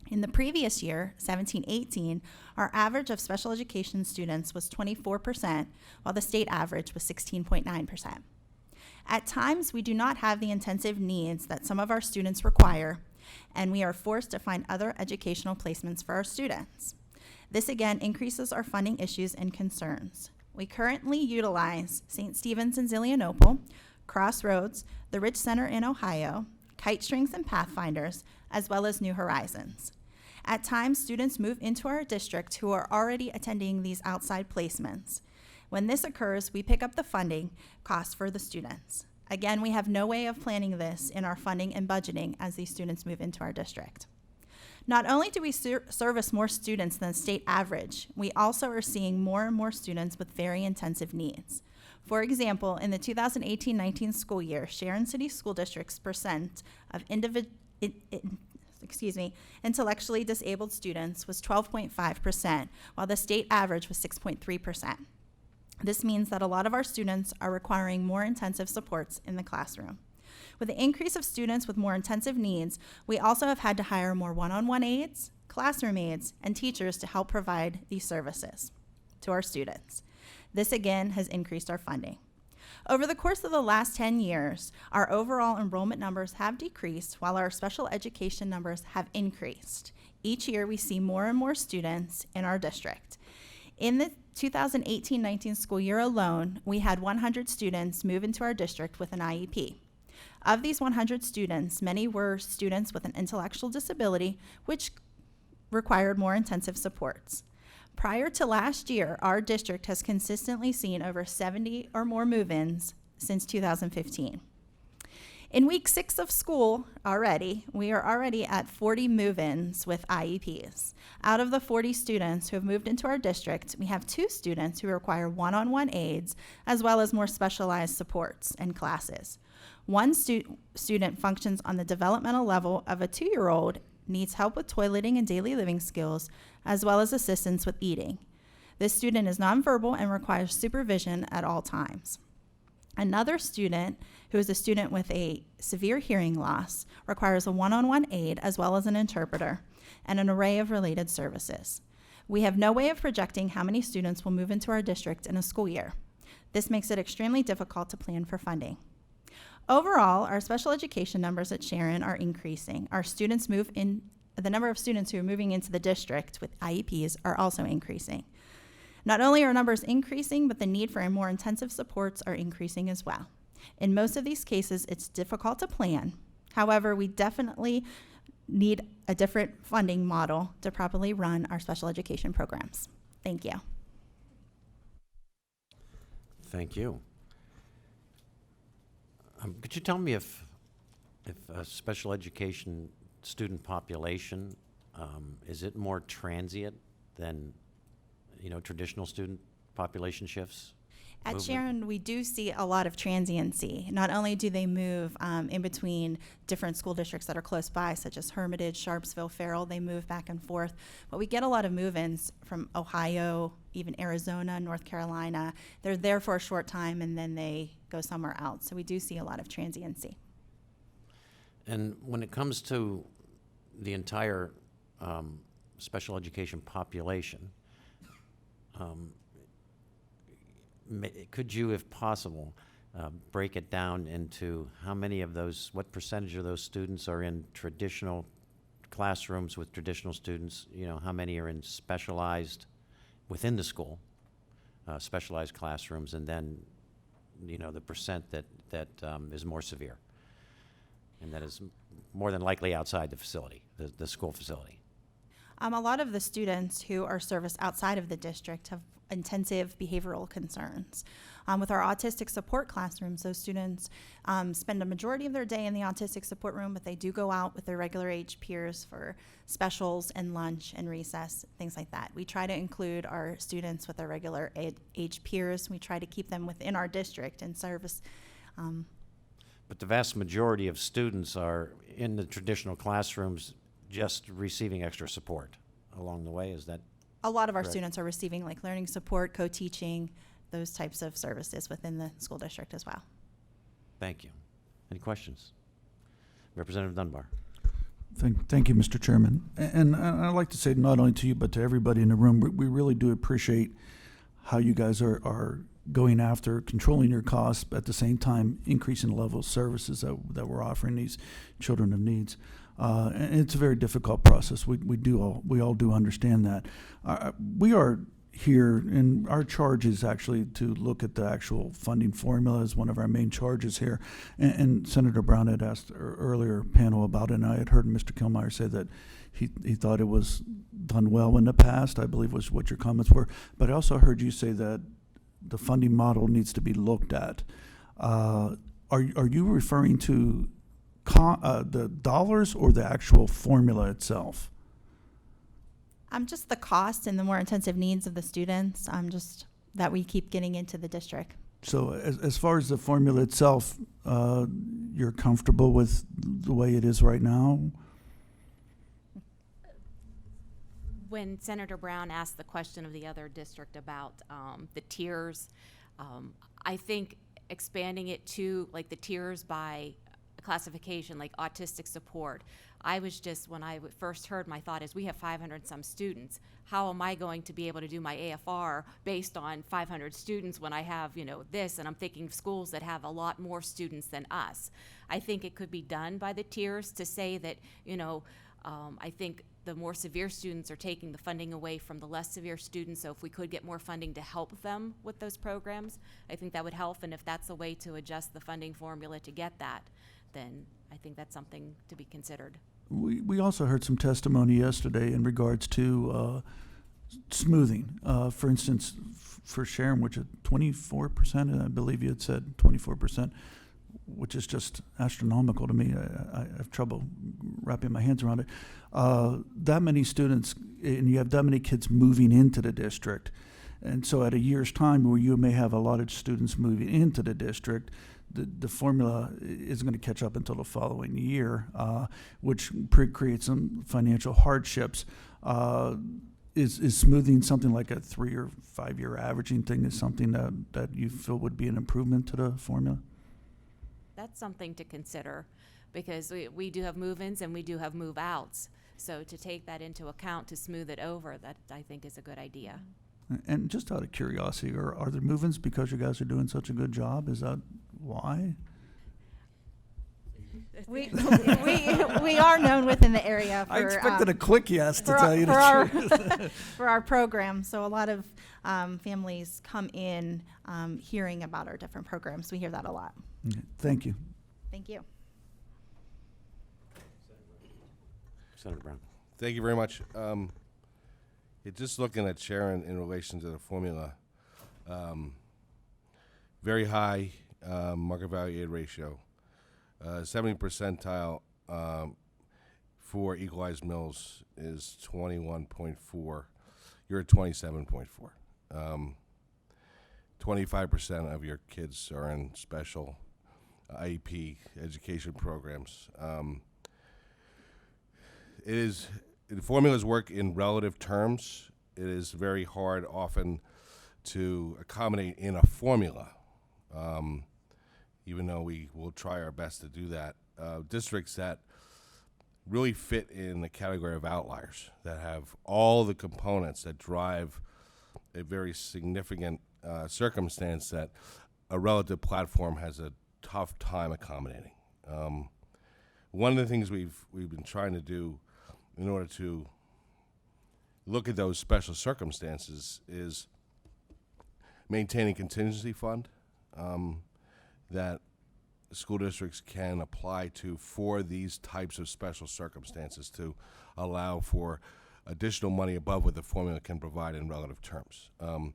In the previous year, 17-18, our average of special education students was 24%, while the state average was 16.9%. At times, we do not have the intensive needs that some of our students require, and we are forced to find other educational placements for our students. This again increases our funding issues and concerns. We currently utilize St. Stephen's in Zelienople, Crossroads, the Rich Center in Ohio, Kite Strings and Pathfinders, as well as New Horizons. At times, students move into our district who are already attending these outside placements. When this occurs, we pick up the funding costs for the students. Again, we have no way of planning this in our funding and budgeting as these students move into our district. Not only do we service more students than state average, we also are seeing more and more students with very intensive needs. For example, in the 2018-19 school year, Sharon City School District's percent of intellectually disabled students was 12.5%, while the state average was 6.3%. This means that a lot of our students are requiring more intensive supports in the classroom. With the increase of students with more intensive needs, we also have had to hire more one-on-one aides, classroom aides, and teachers to help provide these services to our students. This again has increased our funding. Over the course of the last 10 years, our overall enrollment numbers have decreased while our special education numbers have increased. Each year we see more and more students in our district. In the 2018-19 school year alone, we had 100 students move into our district with an IEP. Of these 100 students, many were students with an intellectual disability, which required more intensive supports. Prior to last year, our district has consistently seen over 70 or more move-ins since 2015. In week 6 of school already, we are already at 40 move-ins with IEPs. Out of the 40 students who have moved into our district, we have 2 students who require one-on-one aides, as well as more specialized supports and classes. One student functions on the developmental level of a 2-year-old, needs help with toileting and daily living skills, as well as assistance with eating. This student is nonverbal and requires supervision at all times. Another student, who is a student with a severe hearing loss, requires a one-on-one aide as well as an interpreter and an array of related services. We have no way of projecting how many students will move into our district in a school year. This makes it extremely difficult to plan for funding. Overall, our special education numbers at Sharon are increasing. The number of students who are moving into the district with IEPs are also increasing. Not only are numbers increasing, but the need for more intensive supports are increasing as well. In most of these cases, it's difficult to plan. However, we definitely need a different funding model to properly run our special education programs. Thank you. Thank you. Could you tell me if a special education student population, is it more transient than, traditional student population shifts? At movement? Sharon, we do see a lot of transiency. Not only do they move in between different school districts that are close by, such as Hermitage, Sharpsville, Farrell, they move back and forth, but we get a lot of move-ins from Ohio, even Arizona, North Carolina. They're there for a short time and then they go somewhere else. So we do see a lot of transiency. And when it comes to the entire special education population, could you, if possible, break it down into how many of those, what percentage of those students are in traditional classrooms with traditional students? How many are in specialized, within the school, specialized classrooms, and then, the percent that is more severe, and that is more than likely outside the facility, the school facility? A lot of the students who are serviced outside of the district have intensive behavioral concerns. With our autistic support classrooms, those students spend a majority of their day in the autistic support room, but they do go out with their regular age peers for specials and lunch and recess, things like that. We try to include our students with their regular age peers. We try to keep them within our district and service. But the vast majority of students are in the traditional classrooms just receiving extra support along the way. Is that A lot of our correct? students are receiving like learning support, co-teaching, those types of services within the school district as well. Thank you. Any questions? Representative Dunbar. Thank you, Mr. Chairman. And I'd like to say not only to you, but to everybody in the room, we really do appreciate how you guys are going after controlling your costs, but at the same time increasing the level of services that we're offering these children of needs. And it's a very difficult process. We all do understand that. We are here, and our charge is actually to look at the actual funding formula as one of our main charges here. And Senator Brown had asked earlier panel about it, and I had heard Mr. Kilmeyer say that he thought it was done well in the past, I believe was what your comments were. But I also heard you say that the funding model needs to be looked at. Are you referring to the dollars or the actual formula itself? Just the cost and the more intensive needs of the students, just that we keep getting into the district. So as far as the formula itself, you're comfortable with the way it is right now? When Senator Brown asked the question of the other district about the tiers, I think expanding it to like the tiers by classification, like autistic support, I was just, when I first heard, my thought is we have 500 some students. How am I going to be able to do my AFR based on 500 students when I have, this? And I'm thinking of schools that have a lot more students than us. I think it could be done by the tiers to say that, I think the more severe students are taking the funding away from the less severe students. So if we could get more funding to help them with those programs, I think that would help. And if that's a way to adjust the funding formula to get that, then I think that's something to be considered. We also heard some testimony yesterday in regards to smoothing. For instance, for Sharon, which is 24%, and I believe you had said 24%, which is just astronomical to me. I have trouble wrapping my hands around it. That many students, and you have that many kids moving into the district. And so at a year's time where you may have a lot of students moving into the district, the formula isn't going to catch up until the following year, which creates some financial hardships. Is smoothing something like a 3 or 5 year averaging thing is something that you feel would be an improvement to the formula? That's something to consider because we do have move-ins and we do have move-outs. So to take that into account, to smooth it over, that I think is a good idea. And just out of curiosity, are there move-ins because you guys are doing such a good job? Is that why? We are known within the area for I expected a quick yes, to tell you the truth. For our program. So a lot of families come in hearing about our different programs. We hear that a lot. Okay, thank you. Thank you. Senator Brown. Thank you very much. Just looking at Sharon in relation to the formula, very high market value aid ratio, 70 percentile for equalized mills is 21.4. You're at 27.4. 25% of your kids are in special IEP education programs. The formulas work in relative terms. It is very hard often to accommodate in a formula, even though we will try our best to do that. Districts that really fit in the category of outliers, that have all the components that drive a very significant circumstance that a relative platform has a tough time accommodating. One of the things we've been trying to do in order to look at those special circumstances is maintaining contingency fund that school districts can apply to for these types of special circumstances to allow for additional money above what the formula can provide in relative terms. The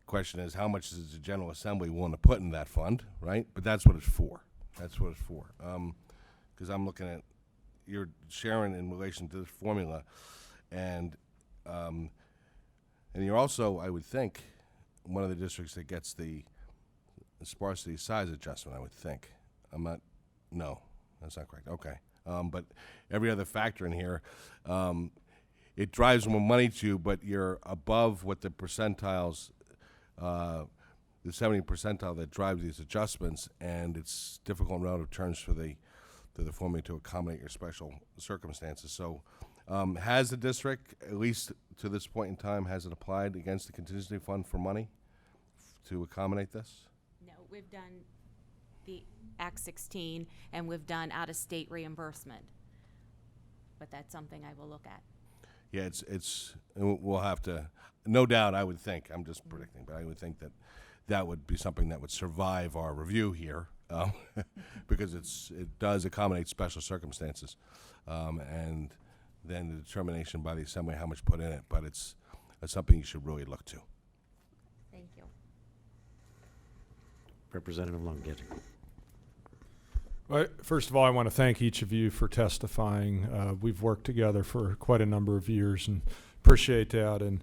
question is, how much is the General Assembly willing to put in that fund, right? But that's what it's for. That's what it's for. Because I'm looking at your Sharon in relation to this formula, and you're also, I would think, one of the districts that gets the sparsity size adjustment, I would think. No, that's not correct. Okay. But every other factor in here, it drives more money to you, but you're above what the percentiles, the 70th percentile that drives these adjustments, and it's difficult in relative terms for the formula to accommodate your special circumstances. So has the district, at least to this point in time, has it applied against the contingency fund for money to accommodate this? No, we've done the Act 16, and we've done out-of-state reimbursement. But that's something I will look at. Yeah, we'll have to, no doubt, I would think, I'm just predicting, but I would think that that would be something that would survive our review here, because it does accommodate special circumstances, and then the determination by the Assembly how much put in it, but it's something you should really look to. Thank you. Representative Longetti. Well, first of all, I want to thank each of you for testifying. We've worked together for quite a number of years and appreciate that, and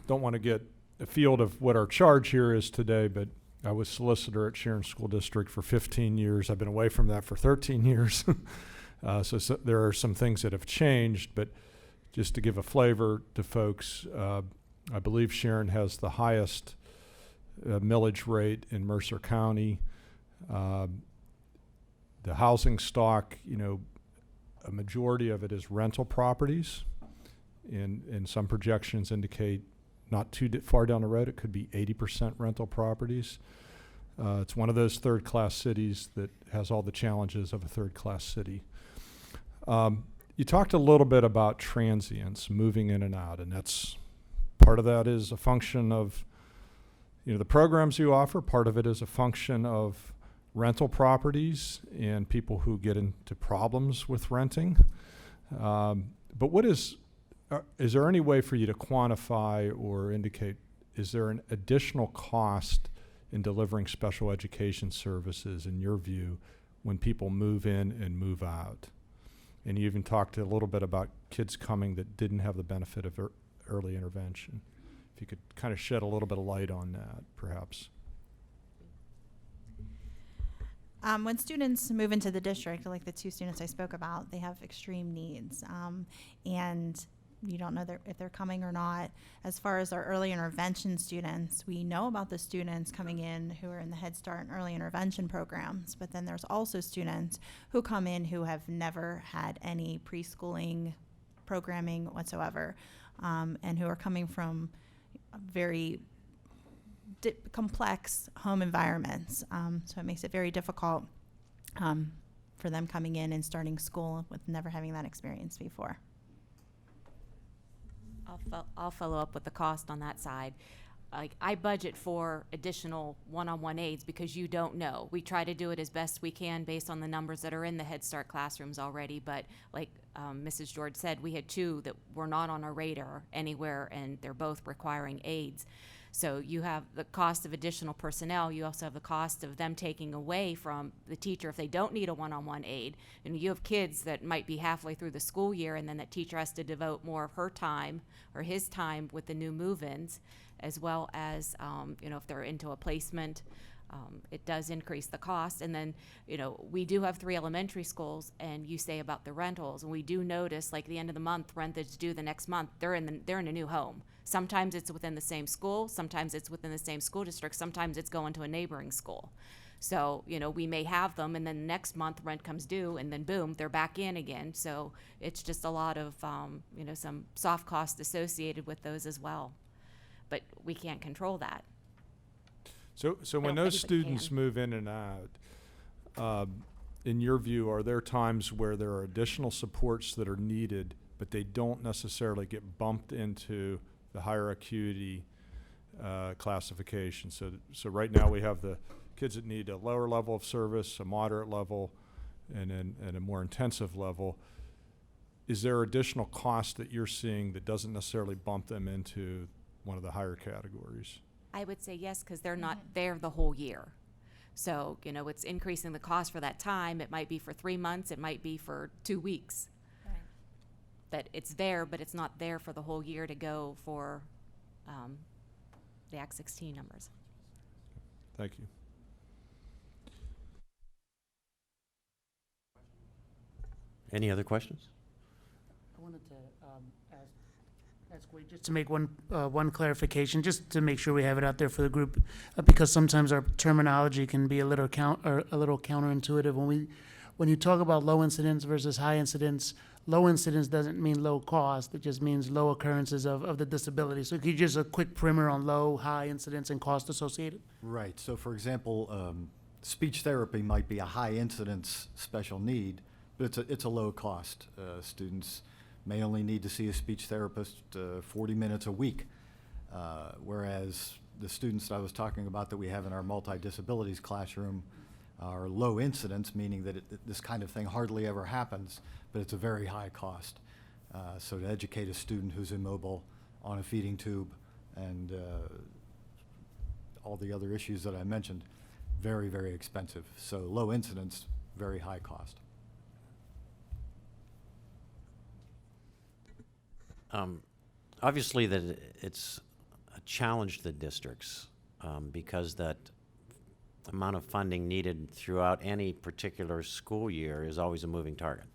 don't want to get afield of what our charge here is today, but I was solicitor at Sharon School District for 15 years. I've been away from that for 13 years. So there are some things that have changed, but just to give a flavor to folks, I believe Sharon has the highest millage rate in Mercer County. The housing stock, a majority of it is rental properties, and some projections indicate not too far down the road it could be 80% rental properties. It's one of those third-class cities that has all the challenges of a third-class city. You talked a little bit about transients moving in and out, and that's part of that is a function of the programs you offer. Part of it is a function of rental properties and people who get into problems with renting. But is there any way for you to quantify or indicate, is there an additional cost in delivering special education services, in your view, when people move in and move out? And you even talked a little bit about kids coming that didn't have the benefit of early intervention. If you could kind of shed a little bit of light on that, perhaps. When students move into the district, like the two students I spoke about, they have extreme needs. And you don't know if they're coming or not. As far as our early intervention students, we know about the students coming in who are in the Head Start and early intervention programs, but then there's also students who come in who have never had any preschooling programming whatsoever, and who are coming from very complex home environments. So it makes it very difficult for them coming in and starting school with never having that experience before. I'll follow up with the cost on that side. I budget for additional one-on-one aids because you don't know. We try to do it as best we can based on the numbers that are in the Head Start classrooms already, but like Mrs. George said, we had 2 that were not on our radar anywhere, and they're both requiring aids. So you have the cost of additional personnel. You also have the cost of them taking away from the teacher if they don't need a one-on-one aid. And you have kids that might be halfway through the school year, and then that teacher has to devote more of her time or his time with the new move-ins, as well as, if they're into a placement, it does increase the cost. And then, we do have 3 elementary schools, and you say about the rentals, and we do notice, like the end of the month, rent that's due the next month, they're in a new home. Sometimes it's within the same school, sometimes it's within the same school district, sometimes it's going to a neighboring school. So, we may have them, and then next month rent comes due, and then boom, they're back in again. So it's just a lot of, some soft costs associated with those as well. But we can't control that. So when those students move in and out, in your view, are there times where there are additional supports that are needed, but they don't necessarily get bumped into the higher acuity classification? So right now we have the kids that need a lower level of service, a moderate level, and a more intensive level. is there additional cost that you're seeing that doesn't necessarily bump them into one of the higher categories? I would say yes, because they're not there the whole year. So, you know, it's increasing the cost for that time. It might be for 3 months, it might be for 2 weeks. Right. That it's there, but it's not there for the whole year to go for the Act 16 numbers. Thank you. Any other questions? I wanted to ask Wade just to make one clarification, just to make sure we have it out there for the group, because sometimes our terminology can be a little counterintuitive. When you talk about low incidence versus high incidence, low incidence doesn't mean low cost. It just means low occurrences of the disability. So could you just a quick primer on low, high incidence, and cost associated? Right. So, for example, speech therapy might be a high incidence special need, but it's a low cost. Students may only need to see a speech therapist 40 minutes a week, whereas the students that I was talking about that we have in our multi-disabilities classroom are low incidence, meaning that this kind of thing hardly ever happens, but it's a very high cost. So to educate a student who's immobile on a feeding tube and all the other issues that I mentioned, very, very expensive. So low incidence, very high cost. Obviously, that it's a challenge to the districts because that amount of funding needed throughout any particular school year is always a moving target.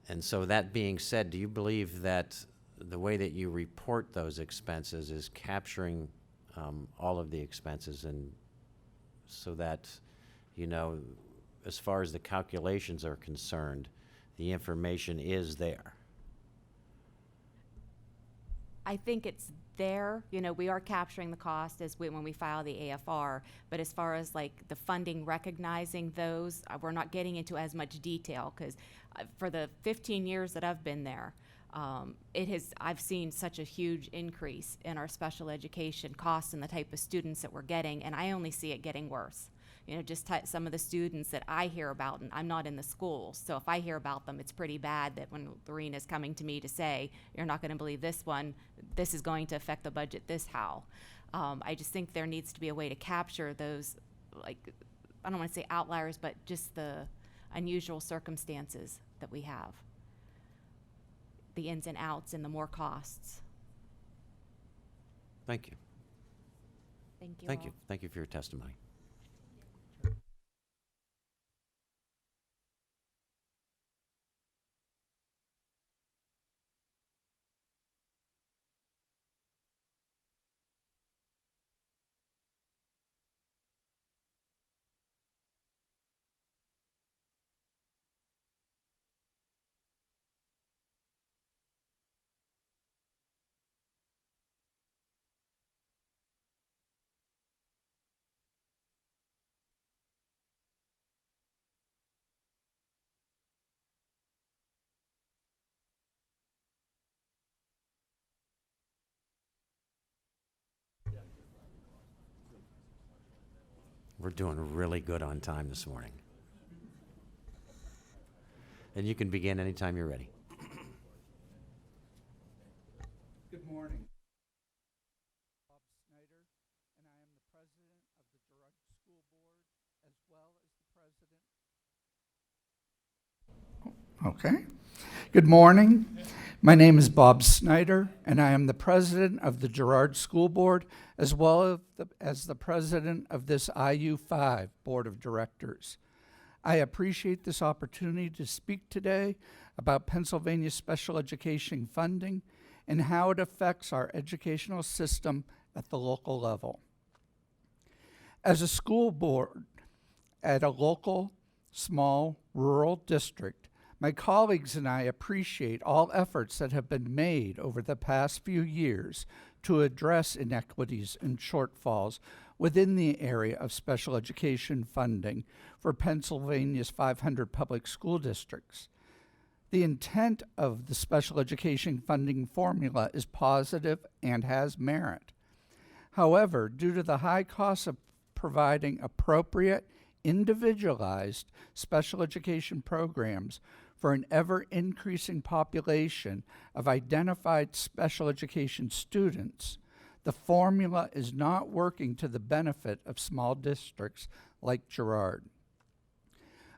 And so that being said, do you believe that the way that you report those expenses is capturing all of the expenses, and so that, you know, as far as the calculations are concerned, the information is there? I think it's there. You know, we are capturing the cost when we file the AFR, but as far as like the funding, recognizing those, we're not getting into as much detail, because for the 15 years that I've been there, I've seen such a huge increase in our special education costs and the type of students that we're getting, and I only see it getting worse. You know, just some of the students that I hear about, and I'm not in the schools, so if I hear about them, it's pretty bad that when Lorena's coming to me to say, you're not going to believe this one, this is going to affect the budget this how. I just think there needs to be a way to capture those, like, I don't want to say outliers, but just the unusual circumstances that we have. The ins and outs and the more costs. Thank you. Thank you. Thank all. you. Thank you for your testimony. We're doing really good on time this morning. And you can begin anytime you're ready. Good morning. Bob Snyder, and I am the president of the Girard School Board, as well as the president. Okay. Good morning. My name is Bob Snyder, and I am the president of the Girard School Board, as well as the president of this IU5 Board of Directors. I appreciate this opportunity to speak today about Pennsylvania special education funding and how it affects our educational system at the local level. As a school board at a local, small, rural district, my colleagues and I appreciate all efforts that have been made over the past few years to address inequities and shortfalls within the area of special education funding for Pennsylvania's 500 public school districts. The intent of the special education funding formula is positive and has merit. However, due to the high cost of providing appropriate, individualized special education programs for an ever-increasing population of identified special education students, the formula is not working to the benefit of small districts like Girard.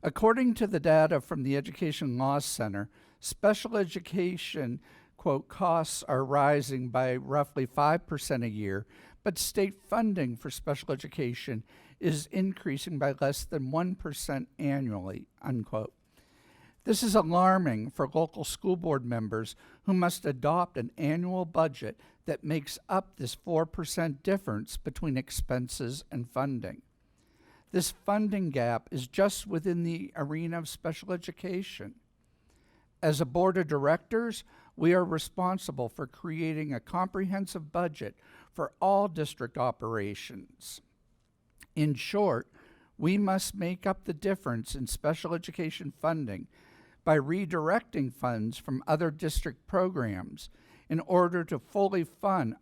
According to the data from the Education Law Center, special education, quote, costs are rising by roughly 5% a year, but state funding for special education is increasing by less than 1% annually, unquote. This is alarming for local school board members who must adopt an annual budget that makes up this 4% difference between expenses and funding. This funding gap is just within the arena of special education. As a board of directors, we are responsible for creating a comprehensive budget for all district operations. In short, we must make up the difference in special education funding by redirecting funds from other district programs in order to fully fund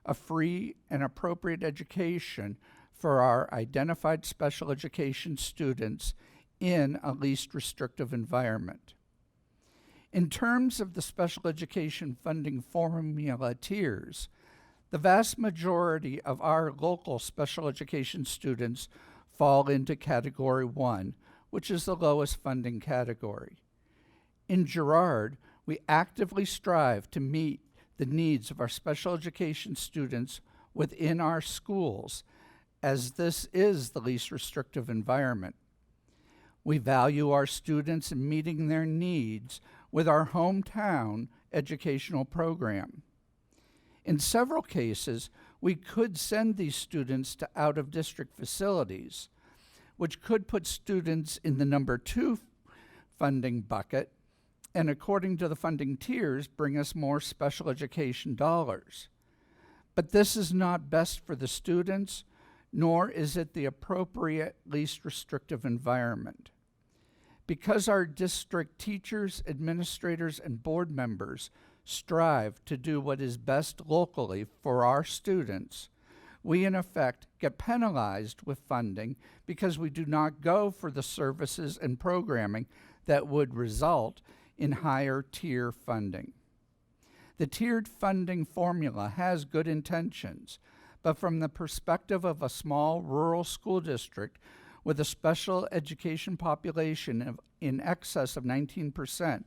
a free and appropriate education for our identified special education students in a least restrictive environment. In terms of the special education funding formula tiers, the vast majority of our local special education students fall into Category 1, which is the lowest funding category. In Girard, we actively strive to meet the needs of our special education students within our schools, as this is the least restrictive environment. We value our students in meeting their needs with our hometown educational program. In several cases, we could send these students to out-of-district facilities, which could put students in the number 2 funding bucket, and according to the funding tiers, bring us more special education dollars. But this is not best for the students, nor is it the appropriate least restrictive environment. Because our district teachers, administrators, and board members strive to do what is best locally for our students, we in effect get penalized with funding because we do not go for the services and programming that would result in higher tier funding. The tiered funding formula has good intentions, but from the perspective of a small rural school district with a special education population in excess of 19%,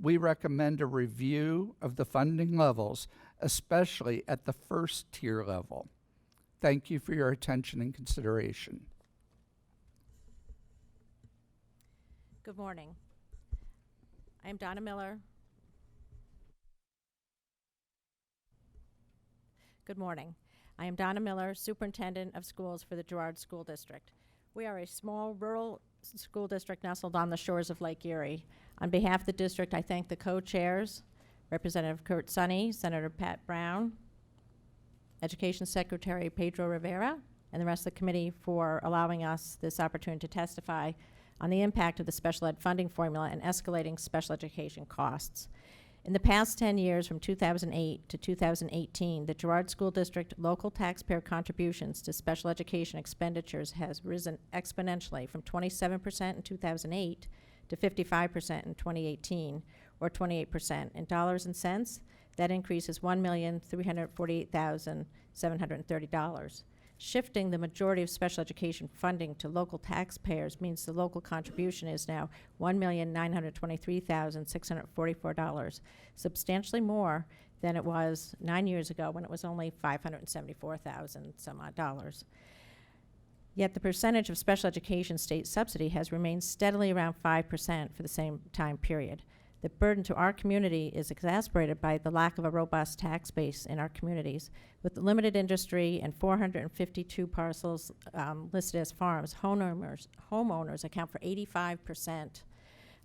we recommend a review of the funding levels, especially at the first tier level. Thank you for your attention and consideration. Good morning. I am Donna Miller. Good morning. I am Donna Miller, Superintendent of Schools for the Girard School District. We are a small rural school district nestled on the shores of Lake Erie. On behalf of the district, I thank the co-chairs, Representative Kurt Sonny, Senator Pat Brown, Education Secretary Pedro Rivera, and the rest of the committee for allowing us this opportunity to testify on the impact of the special ed funding formula and escalating special education costs. In the past 10 years, from 2008 to 2018, the Girard School District local taxpayer contributions to special education expenditures has risen exponentially from 27% in 2008 to 55% in 2018, or 28%. In dollars and cents, that increase is $1,348,730. Shifting the majority of special education funding to local taxpayers means the local contribution is now $1,923,644, substantially more than it was 9 years ago when it was only $574,000 some odd dollars. Yet the percentage of special education state subsidy has remained steadily around 5% for the same time period. The burden to our community is exacerbated by the lack of a robust tax base in our communities. With limited industry and 452 parcels listed as farms, homeowners account for 85%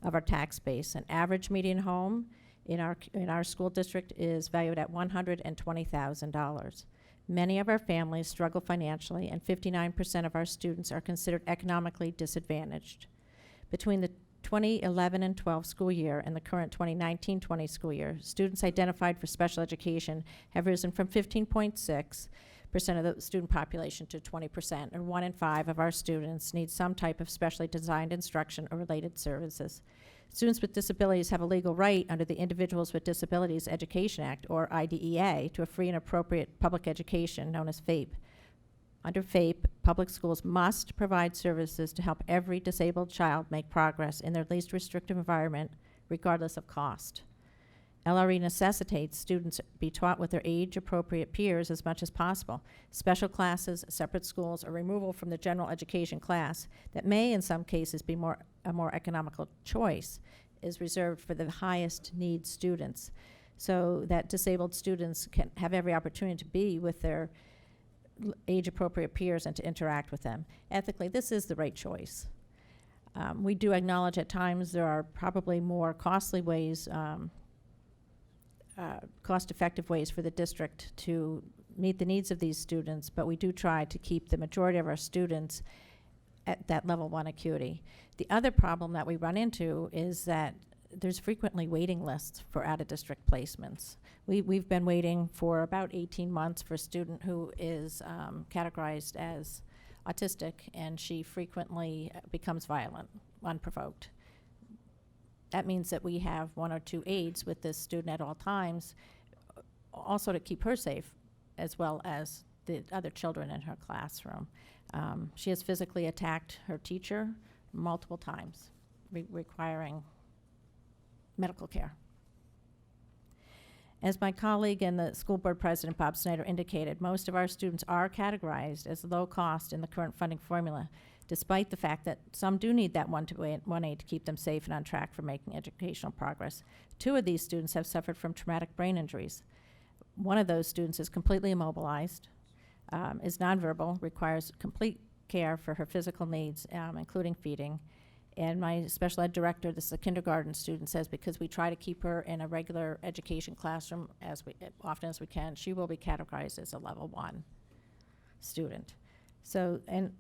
of our tax base. An average median home in our school district is valued at $120,000. Many of our families struggle financially, and 59% of our students are considered economically disadvantaged. Between the 2011 and 12 school year and the current 2019-20 school year, students identified for special education have risen from 15.6% of the student population to 20%, and 1 in 5 of our students need some type of specially designed instruction or related services. Students with disabilities have a legal right under the Individuals with Disabilities Education Act, or IDEA, to a free and appropriate public education known as FAPE. Under FAPE, public schools must provide services to help every disabled child make progress in their least restrictive environment, regardless of cost. LRE necessitates students be taught with their age-appropriate peers as much as possible. Special classes, separate schools, or removal from the general education class that may, in some cases, be a more economical choice is reserved for the highest need students, so that disabled students can have every opportunity to be with their age-appropriate peers and to interact with them. Ethically, this is the right choice. We do acknowledge at times there are probably more costly ways, cost-effective ways for the district to meet the needs of these students, but we do try to keep the majority of our students at that level 1 acuity. The other problem that we run into is that there's frequently waiting lists for out-of-district placements. We've been waiting for about 18 months for a student who is categorized as autistic, and she frequently becomes violent, unprovoked. That means that we have 1 or 2 aides with this student at all times, also to keep her safe, as well as the other children in her classroom. She has physically attacked her teacher multiple times, requiring medical care. As my colleague and the school board president, Bob Snyder, indicated, most of our students are categorized as low cost in the current funding formula, despite the fact that some do need that 1 aid to keep them safe and on track for making educational progress. 2 of these students have suffered from traumatic brain injuries. One of those students is completely immobilized, is nonverbal, requires complete care for her physical needs, including feeding. And my special ed director, this is a kindergarten student, says because we try to keep her in a regular education classroom as often as we can, she will be categorized as a level 1 student. So, and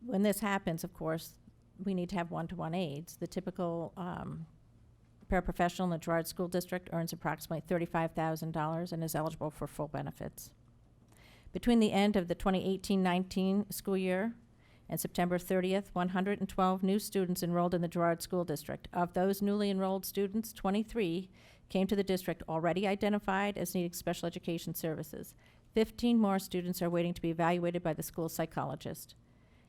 when this happens, of course, we need to have 1-to-1 aides. The typical paraprofessional in the Girard School District earns approximately $35,000 and is eligible for full benefits. Between the end of the 2018-19 school year and September 30th, 112 new students enrolled in the Girard School District. Of those newly enrolled students, 23 came to the district already identified as needing special education services. 15 more students are waiting to be evaluated by the school psychologist.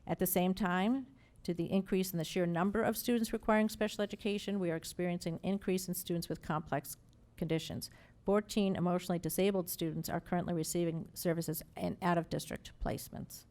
At the same time, to the increase in the sheer number of students requiring special education, we are experiencing an increase in students with complex conditions. 14 emotionally disabled students are currently receiving services in out-of-district placements.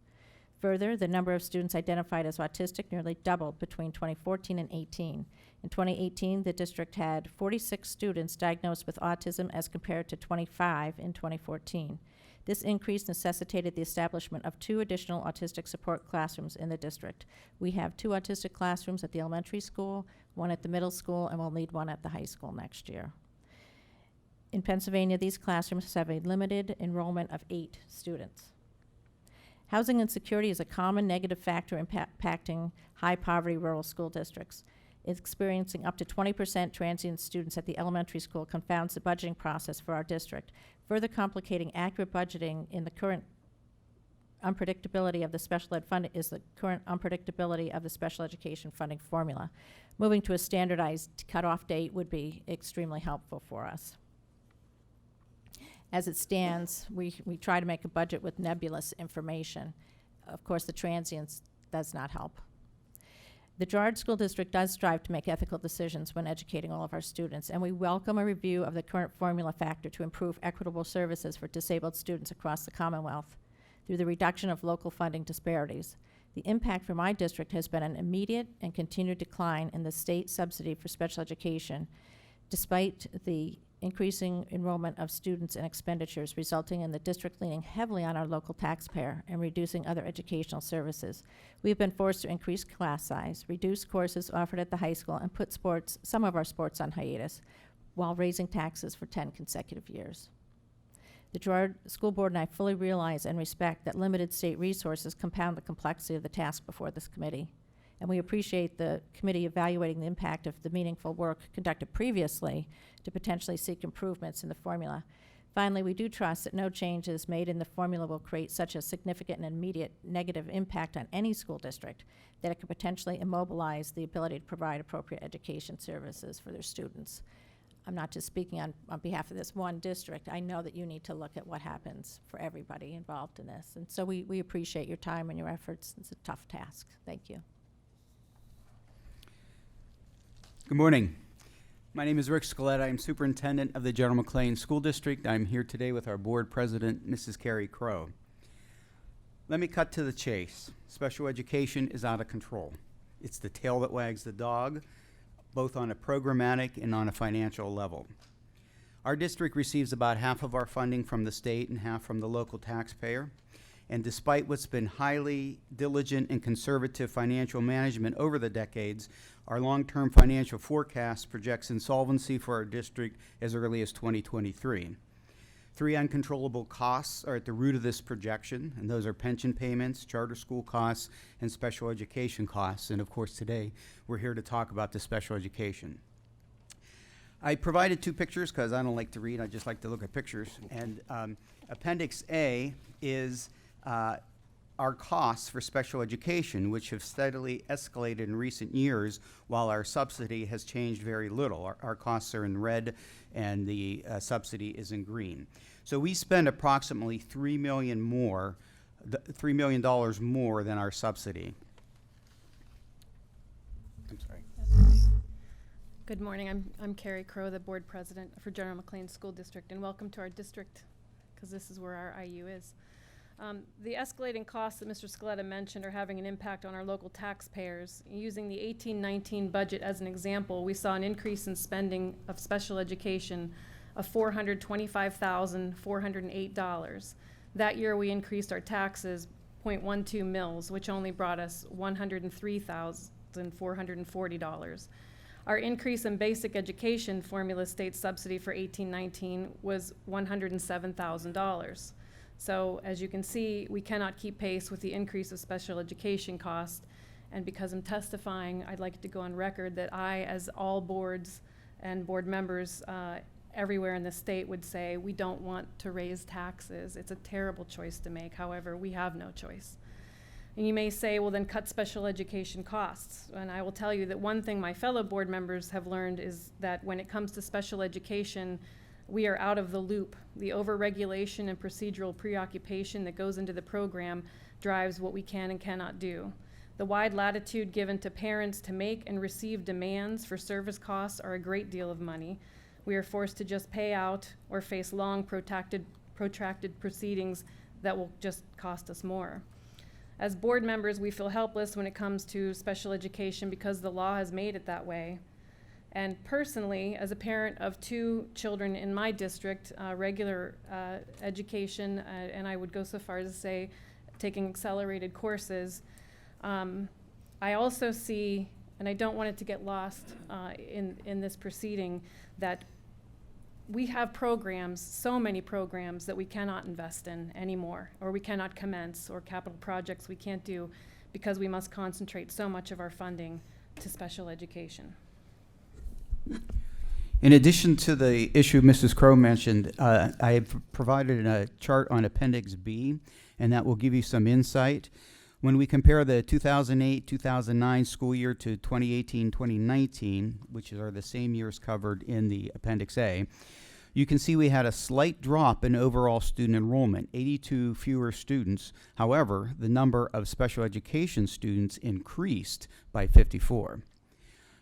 Further, the number of students identified as autistic nearly doubled between 2014 and 18. In 2018, the district had 46 students diagnosed with autism as compared to 25 in 2014. This increase necessitated the establishment of 2 additional autistic support classrooms in the district. We have 2 autistic classrooms at the elementary school, 1 at the middle school, and we'll need 1 at the high school next year. In Pennsylvania, these classrooms have a limited enrollment of 8 students. Housing insecurity is a common negative factor impacting high-poverty rural school districts. Experiencing up to 20% transient students at the elementary school confounds the budgeting process for our district, further complicating accurate budgeting in the current unpredictability of the special ed fund is the current unpredictability of the special education funding formula. Moving to a standardized cutoff date would be extremely helpful for us. As it stands, we try to make a budget with nebulous information. Of course, the transience does not help. The Girard School District does strive to make ethical decisions when educating all of our students, and we welcome a review of the current formula factor to improve equitable services for disabled students across the Commonwealth through the reduction of local funding disparities. The impact for my district has been an immediate and continued decline in the state subsidy for special education, despite the increasing enrollment of students and expenditures, resulting in the district leaning heavily on our local taxpayer and reducing other educational services. We have been forced to increase class size, reduce courses offered at the high school, and put some of our sports on hiatus, while raising taxes for 10 consecutive years. The Girard School Board and I fully realize and respect that limited state resources compound the complexity of the task before this committee. And we appreciate the committee evaluating the impact of the meaningful work conducted previously to potentially seek improvements in the formula. Finally, we do trust that no changes made in the formula will create such a significant and immediate negative impact on any school district that it could potentially immobilize the ability to provide appropriate education services for their students. I'm not just speaking on behalf of this one district. I know that you need to look at what happens for everybody involved in this. And so we appreciate your time and your efforts. It's a tough task. Thank you. Good morning. My name is Rick Scaletta. I'm superintendent of the General McLean School District. I'm here today with our board president, Mrs. Carrie Crow. Let me cut to the chase. Special education is out of control. It's the tail that wags the dog, both on a programmatic and on a financial level. Our district receives about half of our funding from the state and half from the local taxpayer. And despite what's been highly diligent and conservative financial management over the decades, our long-term financial forecast projects insolvency for our district as early as 2023. Three uncontrollable costs are at the root of this projection, and those are pension payments, charter school costs, and special education costs. And of course, today, we're here to talk about the special education. I provided two pictures because I don't like to read, I just like to look at pictures. And Appendix A is our costs for special education, which have steadily escalated in recent years while our subsidy has changed very little. Our costs are in red and the subsidy is in green. So we spend approximately $3 million more than our subsidy. I'm sorry. Good morning. I'm Carrie Crow, the board president for General McLean School District, and welcome to our district, because this is where our IU is. The escalating costs that Mr. Scaletta mentioned are having an impact on our local taxpayers. Using the 18-19 budget as an example, we saw an increase in spending of special education of $425,408. That year we increased our taxes 0.12 mils, which only brought us $103,440. Our increase in basic education formula state subsidy for 18-19 was $107,000. So as you can see, we cannot keep pace with the increase of special education costs. And because I'm testifying, I'd like to go on record that I, as all boards and board members everywhere in the state, would say we don't want to raise taxes. It's a terrible choice to make. However, we have no choice. And you may say, well, then cut special education costs. And I will tell you that one thing my fellow board members have learned is that when it comes to special education, we are out of the loop. The overregulation and procedural preoccupation that goes into the program drives what we can and cannot do. The wide latitude given to parents to make and receive demands for service costs are a great deal of money. We are forced to just pay out or face long, protracted proceedings that will just cost us more. As board members, we feel helpless when it comes to special education because the law has made it that way. And personally, as a parent of two children in my district, regular education, and I would go so far as to say taking accelerated courses, I also see, and I don't want it to get lost in this proceeding, that we have programs, so many programs that we cannot invest in anymore, or we cannot commence, or capital projects we can't do because we must concentrate so much of our funding to special education. In addition to the issue Mrs. Crow mentioned, I have provided a chart on Appendix B, and that will give you some insight. When we compare the 2008-2009 school year to 2018-2019, which are the same years covered in the Appendix A, you can see we had a slight drop in overall student enrollment, 82 fewer students. However, the number of special education students increased by 54.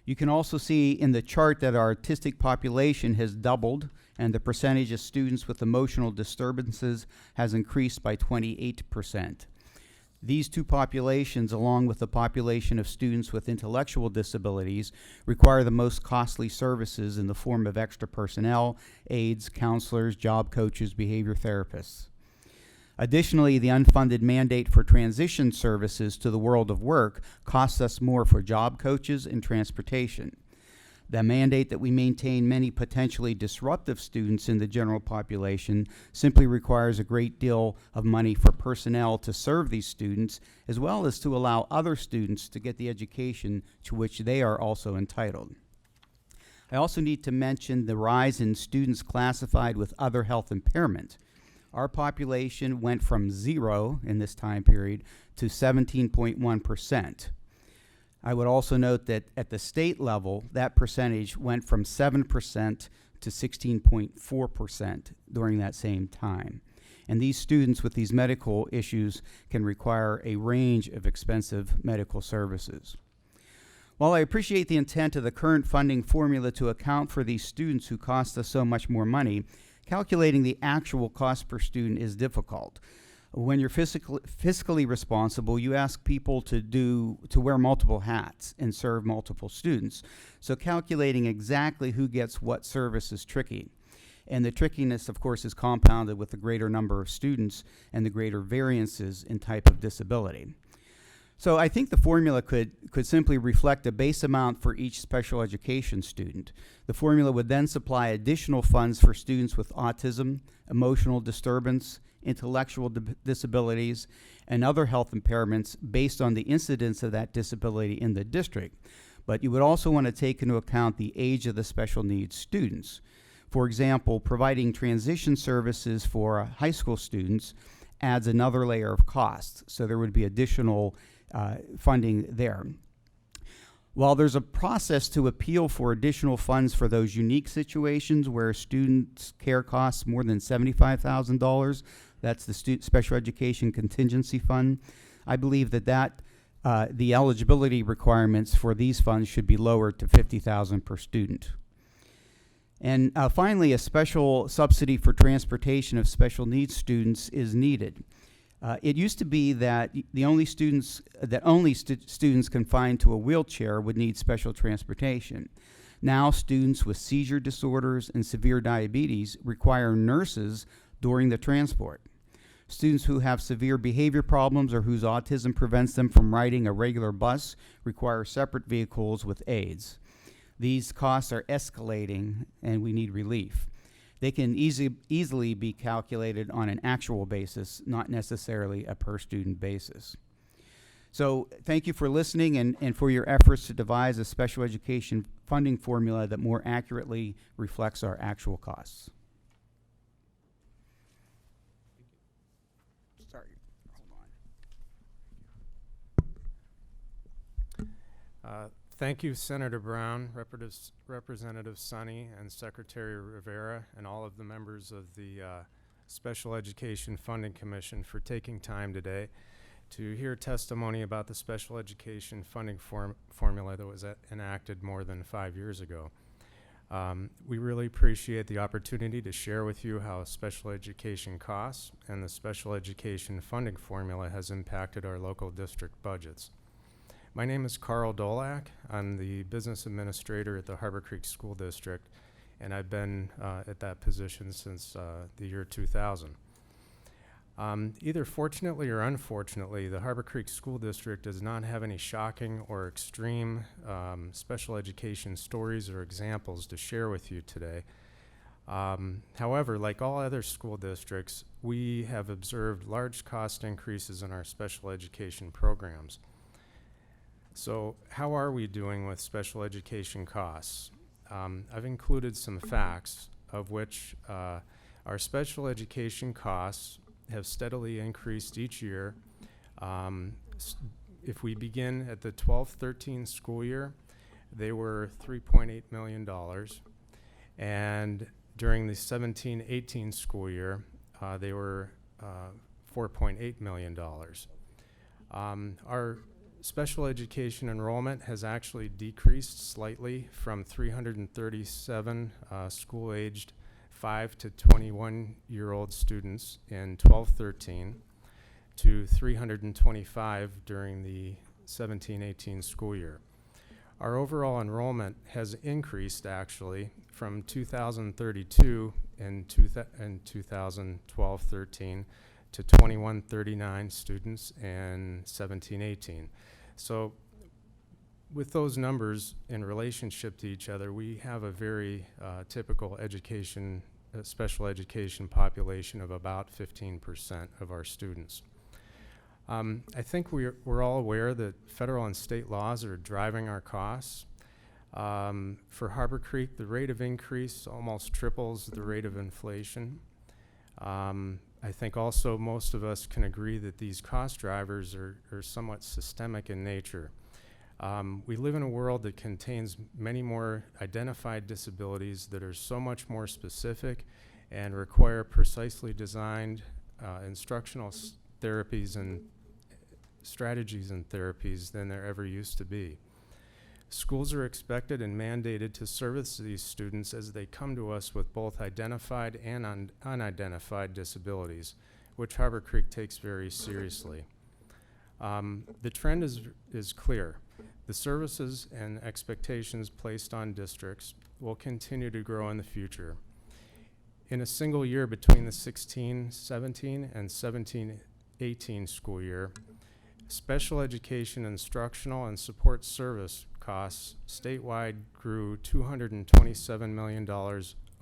You can also see in the chart that our autistic population has doubled and the percentage of students with emotional disturbances has increased by 28%. These two populations, along with the population of students with intellectual disabilities, require the most costly services in the form of extra personnel, aides, counselors, job coaches, behavior therapists. Additionally, the unfunded mandate for transition services to the world of work costs us more for job coaches and transportation. The mandate that we maintain many potentially disruptive students in the general population simply requires a great deal of money for personnel to serve these students, as well as to allow other students to get the education to which they are also entitled. I also need to mention the rise in students classified with other health impairment. Our population went from 0 in this time period to 17.1%. I would also note that at the state level, that percentage went from 7% to 16.4% during that same time. And these students with these medical issues can require a range of expensive medical services. While I appreciate the intent of the current funding formula to account for these students who cost us so much more money, calculating the actual cost per student is difficult. When you're fiscally responsible, you ask people to wear multiple hats and serve multiple students. So calculating exactly who gets what service is tricky. And the trickiness, of course, is compounded with the greater number of students and the greater variances in type of disability. So I think the formula could simply reflect a base amount for each special education student. The formula would then supply additional funds for students with autism, emotional disturbance, intellectual disabilities, and other health impairments based on the incidence of that disability in the district. But you would also want to take into account the age of the special needs students. For example, providing transition services for high school students adds another layer of cost, so there would be additional funding there. While there's a process to appeal for additional funds for those unique situations where a student's care costs more than $75,000, that's the Special Education Contingency Fund, I believe that the eligibility requirements for these funds should be lowered to $50,000 per student. And finally, a special subsidy for transportation of special needs students is needed. It used to be that only students confined to a wheelchair would need special transportation. Now students with seizure disorders and severe diabetes require nurses during the transport. Students who have severe behavior problems or whose autism prevents them from riding a regular bus require separate vehicles with aides. These costs are escalating and we need relief. They can easily be calculated on an actual basis, not necessarily a per student basis. So thank you for listening and for your efforts to devise a special education funding formula that more accurately reflects our actual costs. Sorry, hold on. Thank you, Senator Brown, Representative Sonny, and Secretary Rivera, and all of the members of the Special Education Funding Commission for taking time today to hear testimony about the special education funding formula that was enacted more than 5 years ago. We really appreciate the opportunity to share with you how special education costs and the special education funding formula has impacted our local district budgets. My name is Carl Dolak. I'm the business administrator at the Harbor Creek School District, and I've been at that position since the year 2000. Either fortunately or unfortunately, the Harbor Creek School District does not have any shocking or extreme special education stories or examples to share with you today. However, like all other school districts, we have observed large cost increases in our special education programs. So how are we doing with special education costs? I've included some facts of which our special education costs have steadily increased each year. If we begin at the 12-13 school year, they were $3.8 million. And during the 17-18 school year, they were $4.8 million. Our special education enrollment has actually decreased slightly from 337 school-aged 5 to 21-year-old students in 12-13 to 325 during the 17-18 school year. Our overall enrollment has increased actually from 2,032 in 2012-13 to 2,139 students in 17-18. So with those numbers in relationship to each other, we have a very typical special education population of about 15% of our students. I think we're all aware that federal and state laws are driving our costs. For Harbor Creek, the rate of increase almost triples the rate of inflation. I think also most of us can agree that these cost drivers are somewhat systemic in nature. We live in a world that contains many more identified disabilities that are so much more specific and require precisely designed instructional therapies and strategies and therapies than there ever used to be. Schools are expected and mandated to service these students as they come to us with both identified and unidentified disabilities, which Harbor Creek takes very seriously. The trend is clear. The services and expectations placed on districts will continue to grow in the future. In a single year between the 16-17 and 17-18 school year, special education instructional and support service costs statewide grew $227 million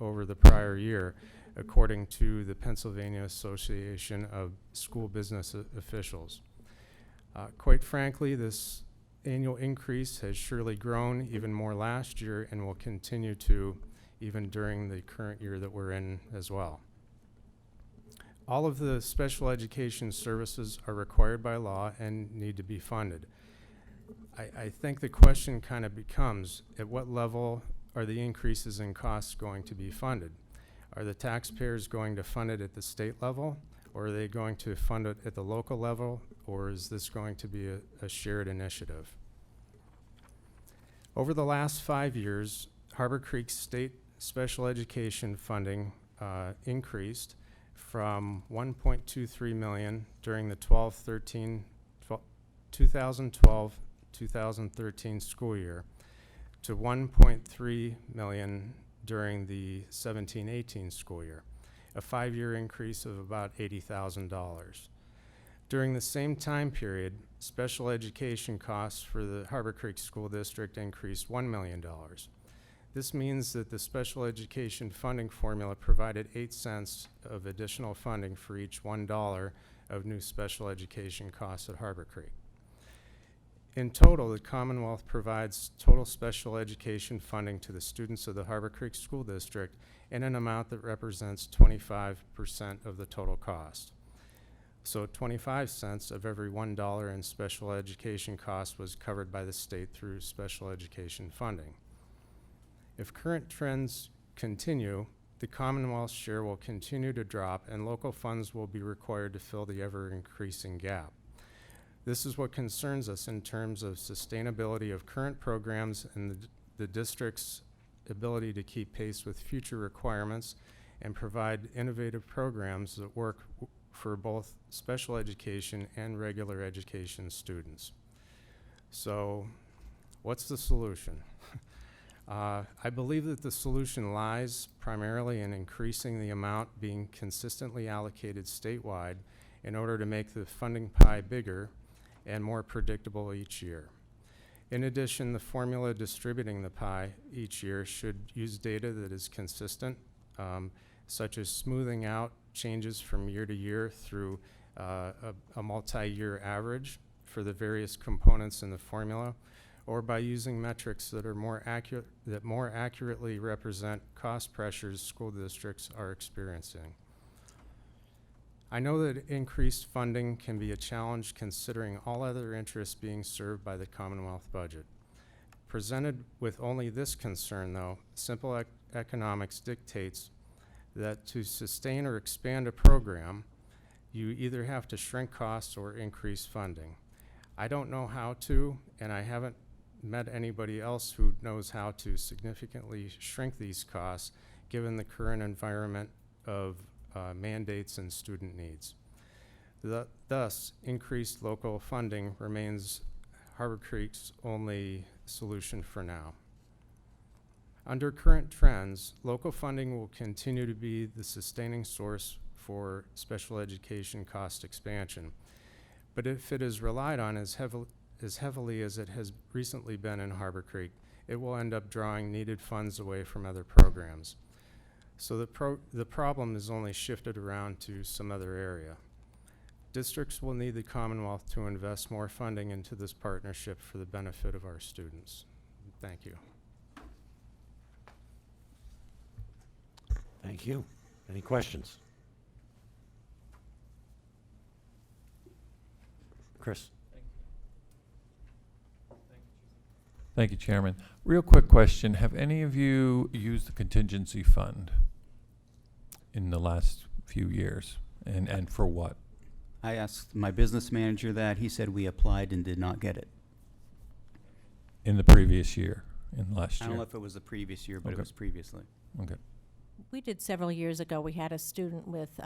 over the prior year, according to the Pennsylvania Association of School Business Officials. Quite frankly, this annual increase has surely grown even more last year and will continue to even during the current year that we're in as well. All of the special education services are required by law and need to be funded. I think the question kind of becomes, at what level are the increases in costs going to be funded? Are the taxpayers going to fund it at the state level, or are they going to fund it at the local level, or is this going to be a shared initiative? Over the last 5 years, Harbor Creek state special education funding increased from $1.23 million during the 2012-2013 school year to $1.3 million during the 17-18 school year, a 5-year increase of about $80,000. During the same time period, special education costs for the Harbor Creek School District increased $1 million. This means that the special education funding formula provided 8 cents of additional funding for each $1 of new special education costs at Harbor Creek. In total, the Commonwealth provides total special education funding to the students of the Harbor Creek School District in an amount that represents 25% of the total cost. So 25 cents of every $1 in special education cost was covered by the state through special education funding. If current trends continue, the Commonwealth's share will continue to drop and local funds will be required to fill the ever-increasing gap. This is what concerns us in terms of sustainability of current programs and the district's ability to keep pace with future requirements and provide innovative programs that work for both special education and regular education students. So, what's the solution? I believe that the solution lies primarily in increasing the amount being consistently allocated statewide in order to make the funding pie bigger and more predictable each year. In addition, the formula distributing the pie each year should use data that is consistent, such as smoothing out changes from year to year through a multi-year average for the various components in the formula, or by using metrics that are more accurately represent cost pressures school districts are experiencing. I know that increased funding can be a challenge considering all other interests being served by the Commonwealth budget. Presented with only this concern, though, simple economics dictates that to sustain or expand a program, you either have to shrink costs or increase funding. I don't know how to, and I haven't met anybody else who knows how to significantly shrink these costs given the current environment of mandates and student needs. Thus, increased local funding remains Harbor Creek's only solution for now. Under current trends, local funding will continue to be the sustaining source for special education cost expansion. But if it is relied on as heavily as it has recently been in Harbor Creek, it will end up drawing needed funds away from other programs. So the problem is only shifted around to some other area. Districts will need the Commonwealth to invest more funding into this partnership for the benefit of our students. Thank you. Thank you. Any questions? Chris? Thank you, Chairman. Real quick question. Have any of you used the contingency fund in the last few years? And for what? I asked my business manager that. He said we applied and did not get it. In the previous year, in last I year? don't know if it was the previous year, but it Okay. was previously. Okay. We did several years ago. We had a student with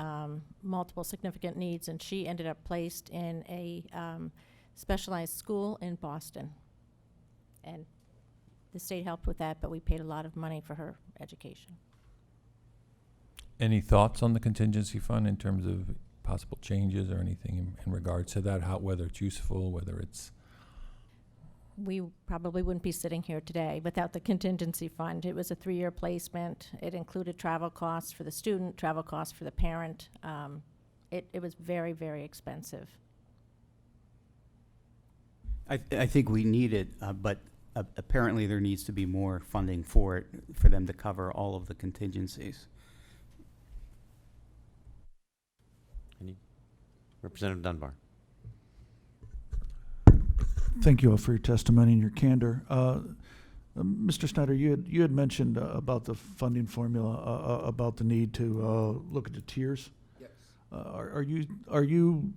multiple significant needs, and she ended up placed in a specialized school in Boston. And the state helped with that, but we paid a lot of money for her education. Any thoughts on the contingency fund in terms of possible changes or anything in regards to that, how, whether it's useful, whether it's... We probably wouldn't be sitting here today without the contingency fund. It was a 3-year placement. It included travel costs for the student, travel costs for the parent. It was very, very expensive. I think we need it, but apparently there needs to be more funding for it, for them to cover all of the contingencies. Representative Dunbar. Thank you all for your testimony and your candor. Mr. Snyder, you had mentioned about the funding formula, about the need to look at the tiers. Yes. Are you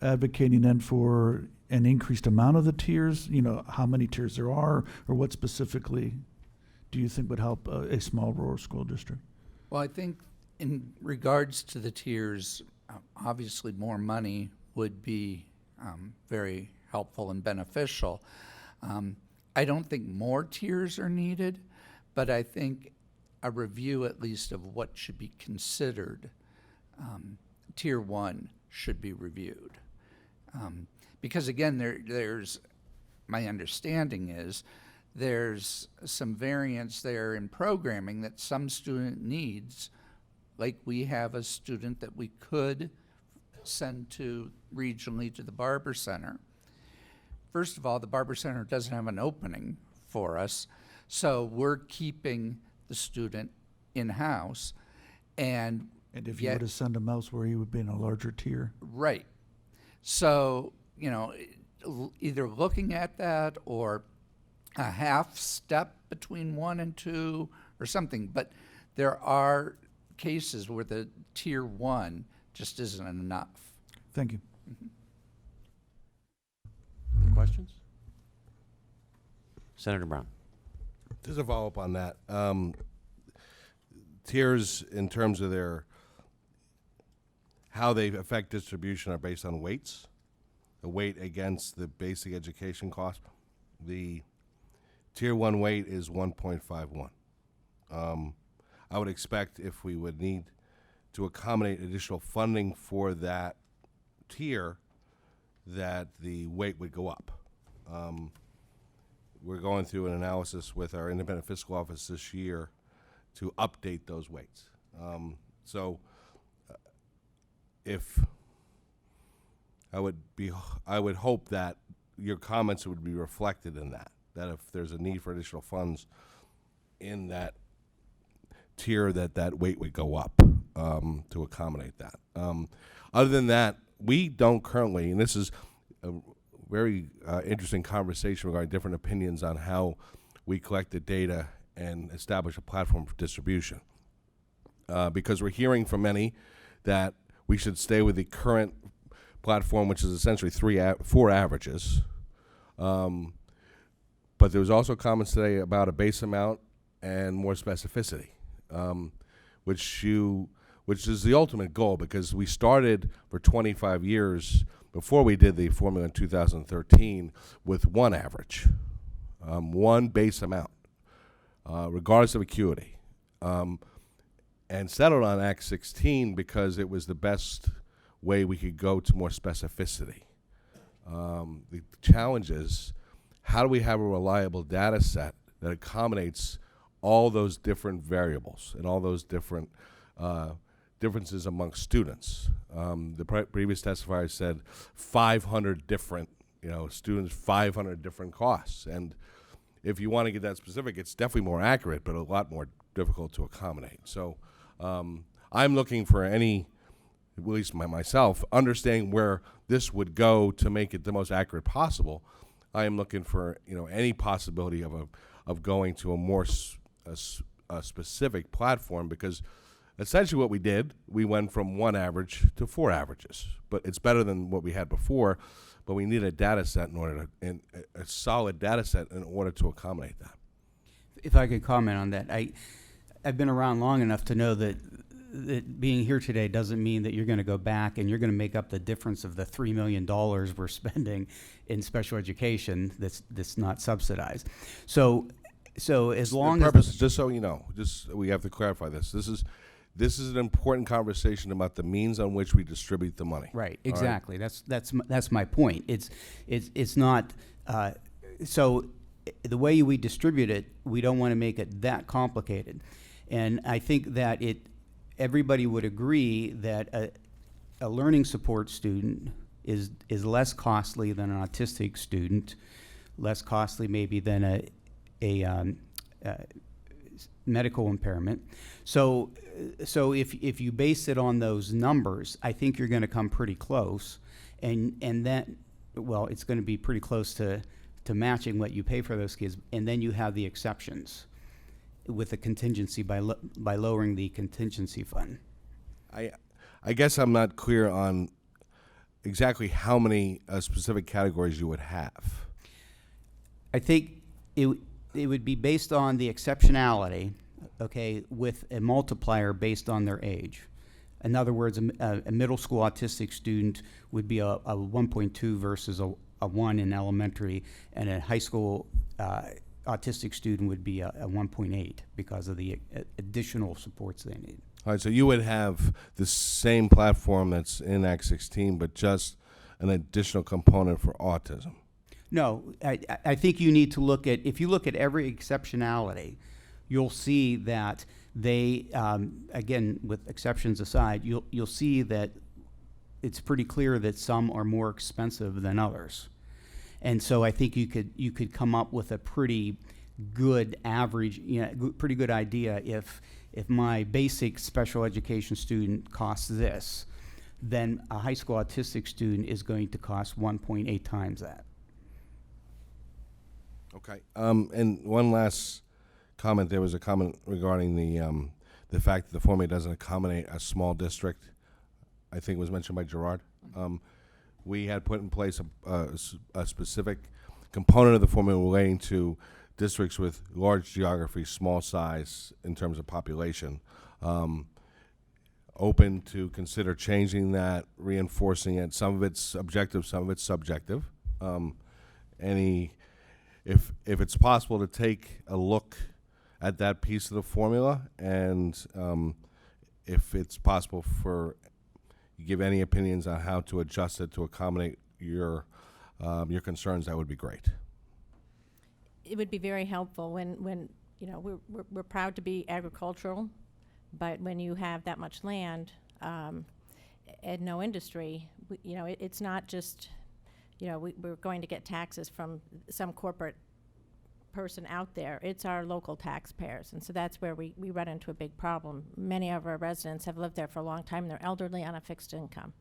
advocating then for an increased amount of the tiers? You know, how many tiers there are, or what specifically do you think would help a small rural school district? Well, I think in regards to the tiers, obviously more money would be very helpful and beneficial. I don't think more tiers are needed, but I think a review at least of what should be considered. Tier 1 should be reviewed. Because again, there's, my understanding is, there's some variance there in programming that some student needs. Like we have a student that we could send to regionally to the Barber Center. First of all, the Barber Center doesn't have an opening for us, so we're keeping the student in-house. And if you were to send him elsewhere, he would be in a larger tier. Right. So, you know, either looking at that or a half step between 1 and 2 or something. But there are cases where the tier 1 just isn't enough. Thank you. Questions? Senator Brown. Just a follow-up on that. Tiers in terms of how they affect distribution are based on weights, the weight against the basic education cost. The tier 1 weight is 1.51. I would expect if we would need to accommodate additional funding for that tier, that the weight would go up. We're going through an analysis with our independent fiscal office this year to update those weights. If I would hope that your comments would be reflected in that if there's a need for additional funds in that tier, that weight would go up to accommodate that. Other than that, we don't currently, and this is a very interesting conversation regarding different opinions on how we collect the data and establish a platform for distribution. Because we're hearing from many that we should stay with the current platform, which is essentially 4 averages. But there was also comments today about a base amount and more specificity, which is the ultimate goal, because we started for 25 years before we did the formula in 2013 with 1 average, 1 base amount, regardless of acuity, and settled on Act 16 because it was the best way we could go to more specificity. The challenge is, how do we have a reliable data set that accommodates all those different variables and all those different differences among students? The previous testifier said 500 different students, 500 different costs. And if you want to get that specific, it's definitely more accurate, but a lot more difficult to accommodate. So I'm looking for any, at least myself, understanding where this would go to make it the most accurate possible. I am looking for any possibility of going to a more a specific platform, because essentially what we did, we went from 1 average to 4 averages. But it's better than what we had before. But we need a data set a solid data set in order to accommodate that. If I could comment on that, I've been around long enough to know that being here today doesn't mean that you're going to go back and you're going to make up the difference of the $3 million we're spending in special education that's not subsidized. So as long as just so you know, we have to clarify this. This is an important conversation about the means on which we distribute the money. Right, exactly. Right? That's my point. It's not so the way we distribute it, we don't want to make it that complicated. And I think that everybody would agree that a learning support student is less costly than an autistic student, less costly maybe than a medical impairment. So if you base it on those numbers, I think you're going to come pretty close, and then, well, it's going to be pretty close to matching what you pay for those kids, and then you have the exceptions with the contingency by lowering the contingency fund. I guess I'm not clear on exactly how many specific categories you would have. I think it would be based on the exceptionality, okay, with a multiplier based on their age. In other words, a middle school autistic student would be a 1.2 versus a 1 in elementary, and a high school autistic student would be a 1.8 because of the additional supports they need. All right, so you would have the same platform that's in Act 16, but just an additional component for autism. No, I think you need to look at, if you look at every exceptionality, you'll see that they, again, with exceptions aside, you'll see that it's pretty clear that some are more expensive than others. And so I think you could come up with a pretty good average, pretty good idea if my basic special education student costs this, then a high school autistic student is going to cost 1.8 times that. Okay. And one last comment. There was a comment regarding the fact that the formula doesn't accommodate a small district. I think it was mentioned by Gerard. We had put in place a specific component of the formula relating to districts with large geography, small size in terms of population. Open to consider changing that, reinforcing it. Some of it's objective, some of it's subjective. If it's possible to take a look at that piece of the formula, and if it's possible for you give any opinions on how to adjust it to accommodate your concerns, that would be great. It would be very helpful when we're proud to be agricultural, but when you have that much land and no industry, it's not just we're going to get taxes from some corporate person out there. It's our local taxpayers, and so that's where we run into a big problem. Many of our residents have lived there for a long time. They're elderly on a fixed income,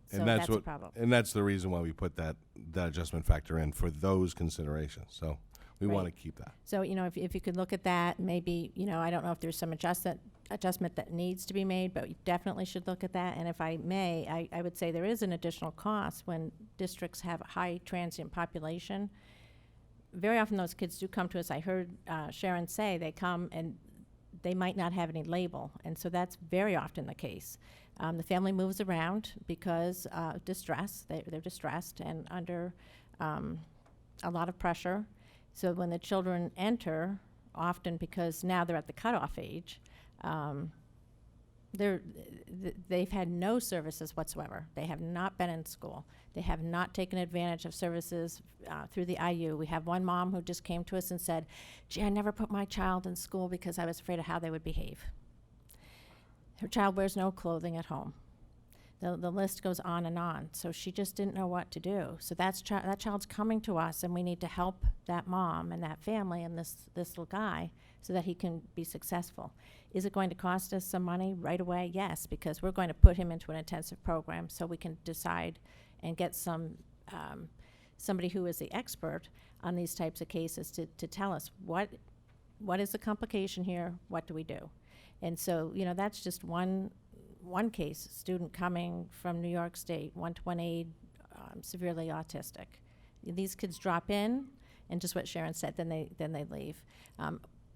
so And that's a problem. And that's the reason why we put that adjustment factor in for those considerations. So we want to keep that. So if you could look at that, maybe I don't know if there's some adjustment that needs to be made, but you definitely should look at that. And if I may, I would say there is an additional cost when districts have a high transient population. Very often those kids do come to us. I heard Sharon say they come and they might not have any label, and so that's very often the case. The family moves around because distress. They're distressed and under a lot of pressure. So when the children enter, often because now they're at the cutoff age, they've had no services whatsoever. They have not been in school. They have not taken advantage of services through the IU. We have one mom who just came to us and said, "Gee, I never put my child in school because I was afraid of how they would behave." Her child wears no clothing at home. The list goes on and on. So she just didn't know what to do. So that child's coming to us, and we need to help that mom and that family and this little guy so that he can be successful. Is it going to cost us some money right away? Yes, because we're going to put him into an intensive program so we can decide and get somebody who is the expert on these types of cases to tell us what is the complication here, what do we do? And so, that's just one case, a student coming from New York State, 1-to-1 aid, severely autistic. These kids drop in, and just what Sharon said, then they leave.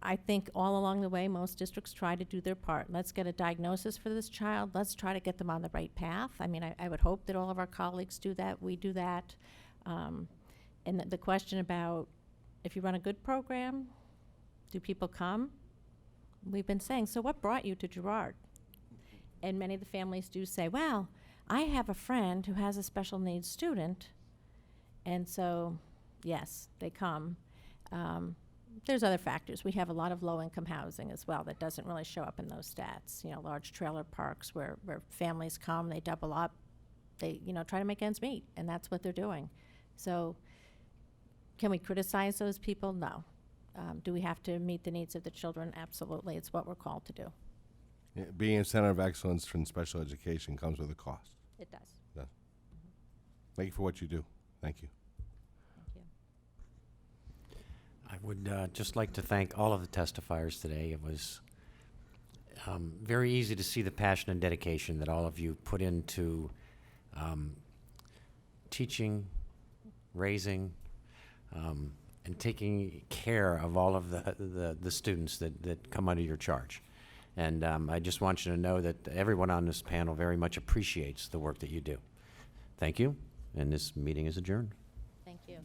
I think all along the way, most districts try to do their part. Let's get a diagnosis for this child. Let's try to get them on the right path. I mean, I would hope that all of our colleagues do that. We do that. And the question about if you run a good program, do people come? We've been saying, so what brought you to Girard? And many of the families do say, well, I have a friend who has a special needs student. And so, yes, they come. There's other factors. We have a lot of low-income housing as well that doesn't really show up in those stats. Large trailer parks where families come, they double up, they try to make ends meet, and that's what they're doing. So can we criticize those people? No. Do we have to meet the needs of the children? Absolutely. It's what we're called to do. Yeah, being a center of excellence in special education comes with a cost. It does. It does. Thank you for what you do. Thank you. I would just like to thank all of the testifiers today. It was very easy to see the passion and dedication that all of you put into teaching, raising, and taking care of all of the students that come under your charge. And I just want you to know that everyone on this panel very much appreciates the work that you do. Thank you, and this meeting is adjourned. Thank you.